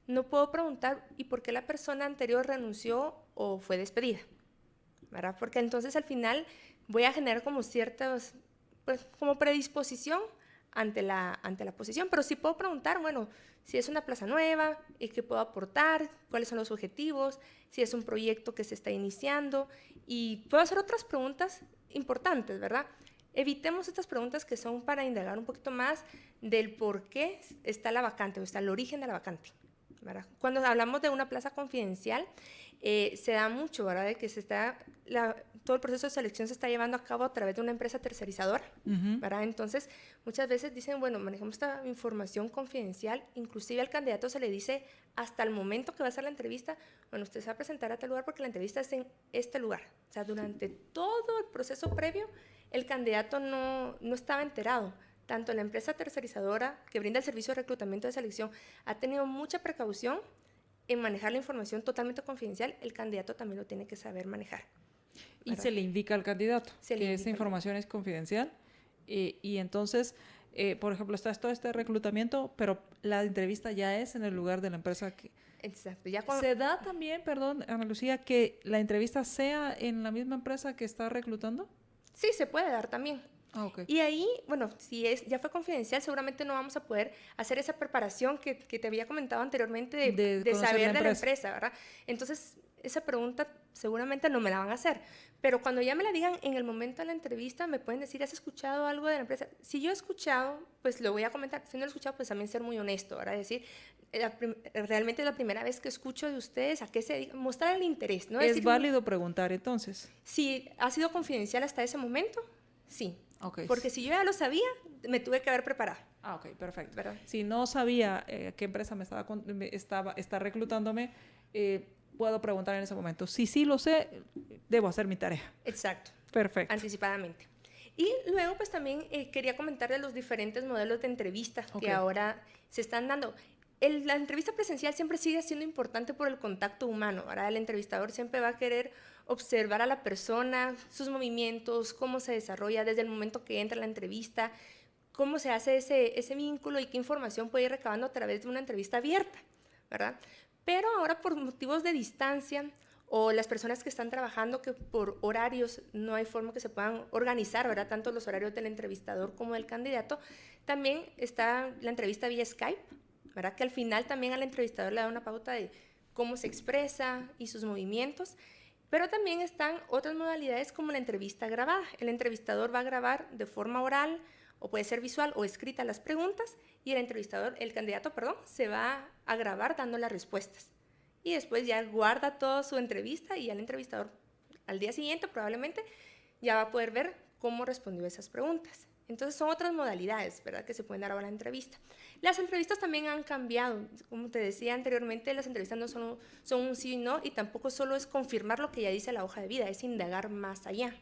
L: no puedo preguntar ¿y por qué la persona anterior renunció o fue despedida? ¿Verdad? Porque entonces al final voy a generar como ciertas, pues, como predisposición ante la posición, pero sí puedo preguntar, si es una plaza nueva, ¿qué puedo aportar? ¿Cuáles son los objetivos? Si es un proyecto que se está iniciando. Y puedo hacer otras preguntas importantes, ¿verdad? Evitemos estas preguntas que son para indagar un poquito más del por qué está la vacante o está el origen de la vacante, ¿verdad? Cuando hablamos de una plaza confidencial, se da mucho, ¿verdad? De que todo el proceso de selección se está llevando a cabo a través de una empresa tercerizadora, ¿verdad? Entonces, muchas veces dicen, manejamos esta información confidencial, inclusive al candidato se le dice hasta el momento que va a hacer la entrevista, usted se va a presentar a tal lugar porque la entrevista es en este lugar. O sea, durante todo el proceso previo, el candidato no estaba enterado. Tanto la empresa tercerizadora que brinda el servicio de reclutamiento de selección ha tenido mucha precaución en manejar la información totalmente confidencial, el candidato también lo tiene que saber manejar.
B: Y se le indica al candidato que esta información es confidencial y entonces, por ejemplo, está todo este reclutamiento, pero la entrevista ya es en el lugar de la empresa que...
L: Exacto. Ya cuando...
B: ¿Se da también, perdón, Ana Lucía, que la entrevista sea en la misma empresa que está reclutando?
L: Sí, se puede dar también.
B: Ah, okay.
L: Y ahí, bueno, si ya fue confidencial, seguramente no vamos a poder hacer esa preparación que te había comentado anteriormente de saber de la empresa, ¿verdad? Entonces, esa pregunta seguramente no me la van a hacer. Pero cuando ya me la digan en el momento de la entrevista, me pueden decir, ¿has escuchado algo de la empresa? Si yo he escuchado, pues lo voy a comentar. Si no lo he escuchado, pues también ser muy honesto, ¿verdad? Decir, realmente es la primera vez que escucho de ustedes, ¿a qué se dedican? Mostrar el interés, ¿no?
B: ¿Es
L: decir,
B: válido preguntar entonces?
L: Si ha sido confidencial hasta ese momento, sí.
B: Okay.
L: Porque si yo ya lo sabía, me tuve que haber preparado.
B: Ah, ok, perfecto.
L: ¿Verdad?
B: Si no sabía qué empresa está reclutándome, puedo preguntar en ese momento. Si sí lo sé, debo hacer mi tarea.
L: Exacto.
B: Perfecto.
L: Anticipadamente. Y luego, pues también quería comentar de los diferentes modelos de entrevista que ahora se están dando. La entrevista presencial siempre sigue siendo importante por el contacto humano. Ahora el entrevistador siempre va a querer observar a la persona, sus movimientos, cómo se desarrolla desde el momento que entra la entrevista, cómo se hace ese vínculo y qué información puede ir recabando a través de una entrevista abierta, ¿verdad? Pero ahora por motivos de distancia o las personas que están trabajando que por horarios no hay forma que se puedan organizar, ¿verdad? Tanto los horarios del entrevistador como del candidato, también está la entrevista vía Skype, ¿verdad? Que al final también al entrevistador le da una pauta de cómo se expresa y sus movimientos. Pero también están otras modalidades como la entrevista grabada. El entrevistador va a grabar de forma oral o puede ser visual o escrita las preguntas y el candidato, se va a grabar dando las respuestas. Y después ya guarda toda su entrevista y el entrevistador al día siguiente probablemente ya va a poder ver cómo respondió esas preguntas. Entonces son otras modalidades, ¿verdad?, que se pueden dar ahora en la entrevista. Las entrevistas también han cambiado. Como te decía anteriormente, las entrevistas no son un sí y no, y tampoco solo es confirmar lo que ya dice la hoja de vida, es indagar más allá.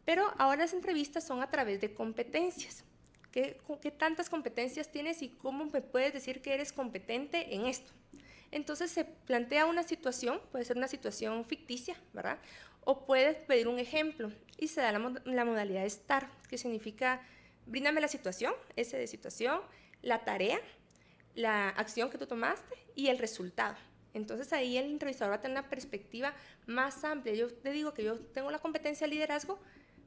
L: Pero ahora las entrevistas son a través de competencias. ¿Qué tantas competencias tienes y cómo me puedes decir que eres competente en esto? Entonces se plantea una situación, puede ser una situación ficticia, ¿verdad?, o puedes pedir un ejemplo y se da la modalidad STAR, que significa bríndame la situación, S de situación, la tarea, la acción que tú tomaste y el resultado. Entonces ahí el entrevistador va a tener una perspectiva más amplia. Yo te digo que yo tengo la competencia de liderazgo,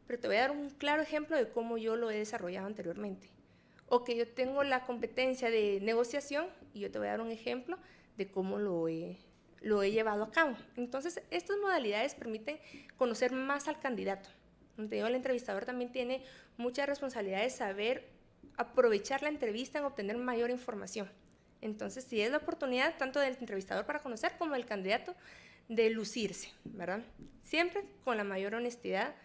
L: pero te voy a dar un claro ejemplo de cómo yo lo he desarrollado anteriormente. O que yo tengo la competencia de negociación y yo te voy a dar un ejemplo de cómo lo he llevado a cabo. Entonces, estas modalidades permiten conocer más al candidato. El entrevistador también tiene mucha responsabilidad de saber aprovechar la entrevista en obtener mayor información. Entonces, sí es la oportunidad tanto del entrevistador para conocer como del candidato de lucirse, ¿verdad? Siempre con la mayor honestidad.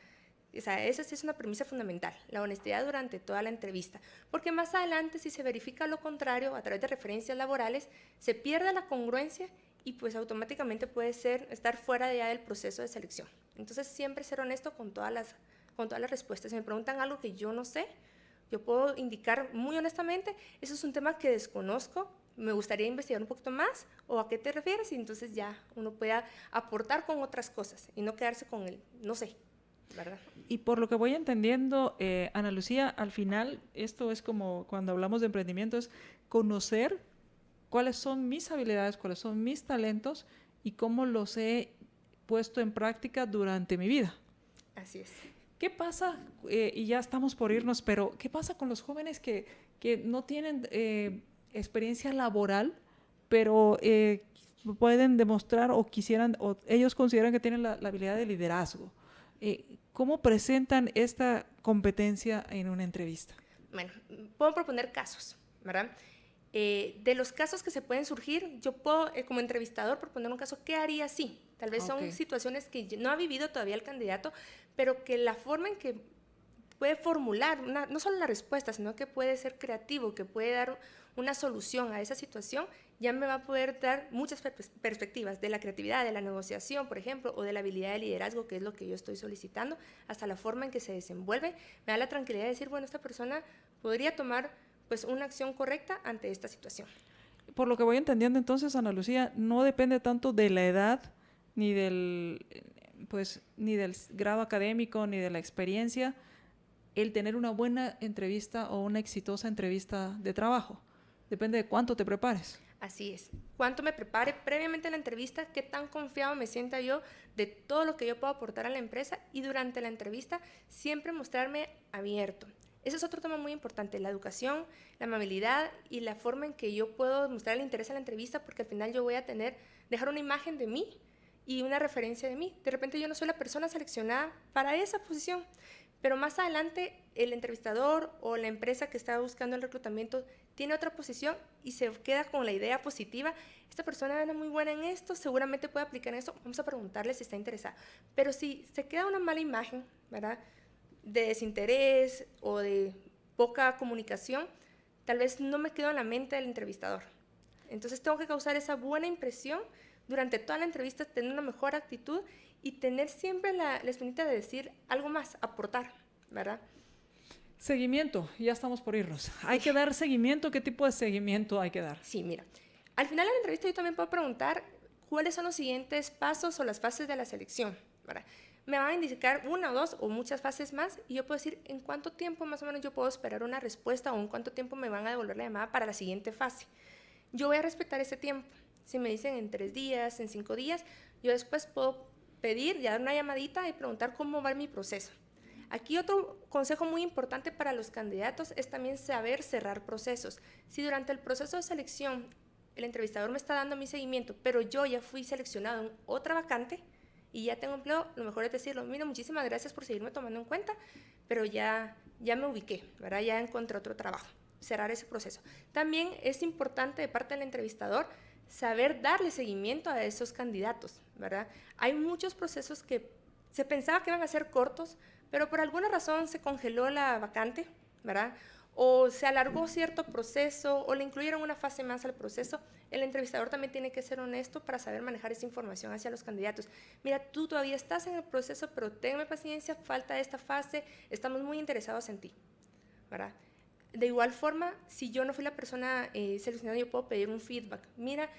L: O sea, esa sí es una premisa fundamental, la honestidad durante toda la entrevista, porque más adelante, si se verifica lo contrario a través de referencias laborales, se pierde la congruencia y pues automáticamente puede estar fuera ya del proceso de selección. Entonces, siempre ser honesto con todas las respuestas. Si me preguntan algo que yo no sé, yo puedo indicar muy honestamente, eso es un tema que desconozco, me gustaría investigar un poquito más, o a qué te refieres, y entonces ya uno puede aportar con otras cosas y no quedarse con el no sé, ¿verdad?
B: Y por lo que voy entendiendo, Ana Lucía, al final esto es como cuando hablamos de emprendimiento, es conocer cuáles son mis habilidades, cuáles son mis talentos y cómo los he puesto en práctica durante mi vida.
L: Así es.
B: ¿Qué pasa? Y ya estamos por irnos, pero ¿qué pasa con los jóvenes que no tienen experiencia laboral, pero pueden demostrar o ellos consideran que tienen la habilidad de liderazgo? ¿Cómo presentan esta competencia en una entrevista?
L: Bueno, puedo proponer casos, ¿verdad? De los casos que se pueden surgir, yo puedo, como entrevistador, proponer un caso, ¿qué haría si? Tal vez son situaciones que no ha vivido todavía el candidato, pero que la forma en que puede formular, no solo la respuesta, sino que puede ser creativo, que puede dar una solución a esa situación, ya me va a poder dar muchas perspectivas de la creatividad, de la negociación, por ejemplo, o de la habilidad de liderazgo, que es lo que yo estoy solicitando, hasta la forma en que se desenvuelve. Me da la tranquilidad de decir, bueno, esta persona podría tomar pues una acción correcta ante esta situación.
B: por lo que voy entendiendo entonces, Ana Lucía, no depende tanto de la edad, ni del grado académico, ni de la experiencia, el tener una buena entrevista o una exitosa entrevista de trabajo. Depende de cuánto te prepares.
L: Así es. Cuánto me prepare previamente a la entrevista, qué tan confiado me sienta yo de todo lo que yo puedo aportar a la empresa, y durante la entrevista siempre mostrarme abierto. Ese es otro tema muy importante, la educación, la amabilidad y la forma en que yo puedo mostrar el interés en la entrevista, porque al final yo voy a dejar una imagen de mí y una referencia de mí. De repente yo no soy la persona seleccionada para esa posición, pero más adelante el entrevistador o la empresa que está buscando el reclutamiento tiene otra posición y se queda con la idea positiva. Esta persona era muy buena en esto, seguramente puede aplicar en esto, vamos a preguntarle si está interesada. Pero si se queda una mala imagen, ¿verdad?, de desinterés o de poca comunicación, tal vez no me quedo en la mente del entrevistador. Entonces tengo que causar esa buena impresión durante toda la entrevista, tener una mejor actitud y tener siempre la espinita de decir algo más, aportar, ¿verdad?
B: Seguimiento, ya estamos por irnos. ¿Hay que dar seguimiento? ¿Qué tipo de seguimiento hay que dar?
L: Sí, mira, al final de la entrevista yo también puedo preguntar cuáles son los siguientes pasos o las fases de la selección, ¿verdad? Me van a indicar una o dos o muchas fases más y yo puedo decir en cuánto tiempo más o menos yo puedo esperar una respuesta o en cuánto tiempo me van a devolver la llamada para la siguiente fase. Yo voy a respetar ese tiempo. Si me dicen en 3 días, en 5 días, yo después puedo pedir y dar una llamadita y preguntar cómo va mi proceso. Aquí otro consejo muy importante para los candidatos es también saber cerrar procesos. Si durante el proceso de selección el entrevistador me está dando mi seguimiento, pero yo ya fui seleccionado en otra vacante y ya tengo empleo, lo mejor es decirlo, mira, muchísimas gracias por seguirme tomando en cuenta, pero ya me ubiqué, ¿verdad? Ya encontré otro trabajo. Cerrar ese proceso. También es importante de parte del entrevistador saber darle seguimiento a esos candidatos, ¿verdad? Hay muchos procesos que se pensaba que iban a ser cortos, pero por alguna razón se congeló la vacante, ¿verdad? O se alargó cierto proceso, o le incluyeron una fase más al proceso. El entrevistador también tiene que ser honesto para saber manejar esa información hacia los candidatos. Mira, tú todavía estás en el proceso, pero tenme paciencia, falta esta fase, estamos muy interesados en ti, ¿verdad? De igual forma, si yo no fui la persona seleccionada, yo puedo pedir un feedback. Mira,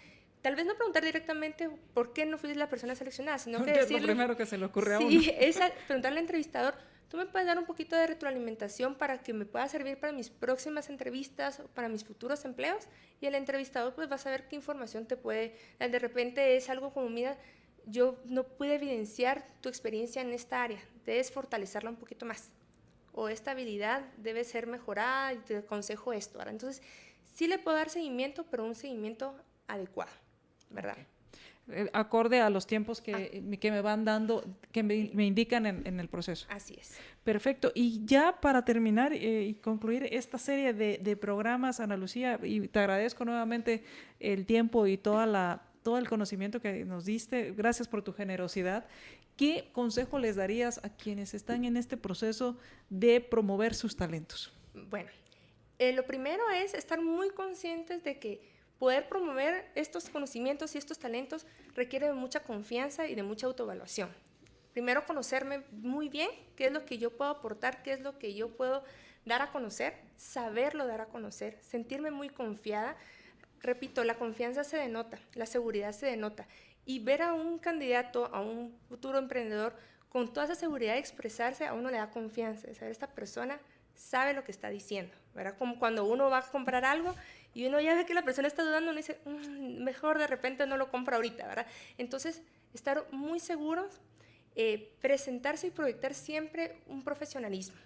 L: tal vez no preguntar directamente por qué no fui la persona seleccionada, sino que decirle...
B: Es lo primero que se le ocurre a uno.
L: Sí, es preguntarle al entrevistador, ¿tú me puedes dar un poquito de retroalimentación para que me pueda servir para mis próximas entrevistas o para mis futuros empleos? Y el entrevistador pues va a saber qué información te puede... De repente es algo como, mira, yo no pude evidenciar tu experiencia en esta área, debes fortalecerla un poquito más. O esta habilidad debe ser mejorada y te aconsejo esto, ¿verdad? Entonces, sí le puedo dar seguimiento, pero un seguimiento adecuado, ¿verdad?
B: Acorde a los tiempos que me van dando, que me indican en el proceso.
L: Así es.
B: Perfecto. Y ya para terminar y concluir esta serie de programas, Ana Lucía, y te agradezco nuevamente el tiempo y todo el conocimiento que nos diste. Gracias por tu generosidad. ¿Qué consejo les darías a quienes están en este proceso de promover sus talentos?
L: Bueno, lo primero es estar muy conscientes de que poder promover estos conocimientos y estos talentos requiere de mucha confianza y de mucha autoevaluación. Primero, conocerme muy bien, qué es lo que yo puedo aportar, qué es lo que yo puedo dar a conocer, saberlo dar a conocer, sentirme muy confiada. Repito, la confianza se denota, la seguridad se denota. Y ver a un candidato, a un futuro emprendedor, con toda esa seguridad de expresarse, a uno le da confianza, de saber esta persona sabe lo que está diciendo, ¿verdad? Como cuando uno va a comprar algo y uno ya ve que la persona está dudando, uno dice, mejor de repente no lo compra ahorita, ¿verdad? Entonces, estar muy seguros, presentarse y proyectar siempre un profesionalismo,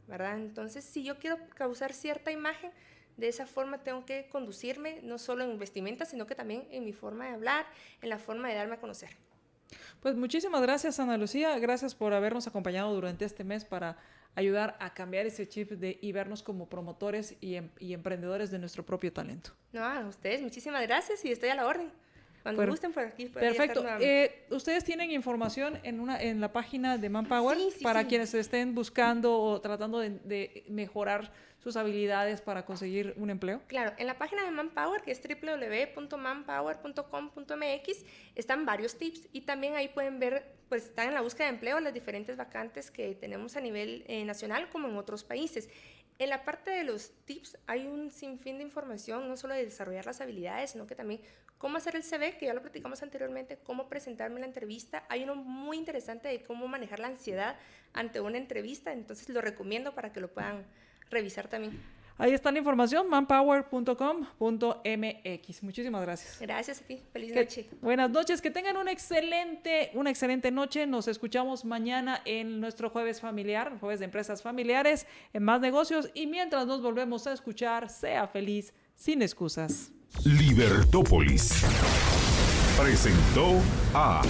L: ¿verdad? Entonces, si yo quiero causar cierta imagen, de esa forma tengo que conducirme, no solo en vestimenta, sino que también en mi forma de hablar, en la forma de darme a conocer.
B: Pues muchísimas gracias, Ana Lucía. Gracias por habernos acompañado durante este mes para ayudar a cambiar ese chip y vernos como promotores y emprendedores de nuestro propio talento.
L: No, a ustedes muchísimas gracias y estoy a la orden. Cuando gusten por aquí.
B: Perfecto. Ustedes tienen información en la página de Manpower para quienes estén buscando o tratando de mejorar sus habilidades para conseguir un empleo.
L: Claro, en la página de Manpower, que es www.manpower.com.mx, están varios tips y también ahí pueden ver, pues están en la búsqueda de empleo las diferentes vacantes que tenemos a nivel nacional como en otros países. En la parte de los tips hay un sinfín de información, no solo de desarrollar las habilidades, sino que también cómo hacer el CV, que ya lo platicamos anteriormente, cómo presentarme en la entrevista. Hay uno muy interesante de cómo manejar la ansiedad ante una entrevista, entonces lo recomiendo para que lo puedan revisar también.
B: Ahí está la información, manpower.com.mx. Muchísimas gracias.
L: Gracias a ti. Feliz noche.
B: Buenas noches. Que tengan una excelente noche. Nos escuchamos mañana en nuestro jueves familiar, jueves de empresas familiares, en Más Negocios. Y mientras nos volvemos a escuchar, sea feliz, sin excusas.
A: Libertópolis presentó a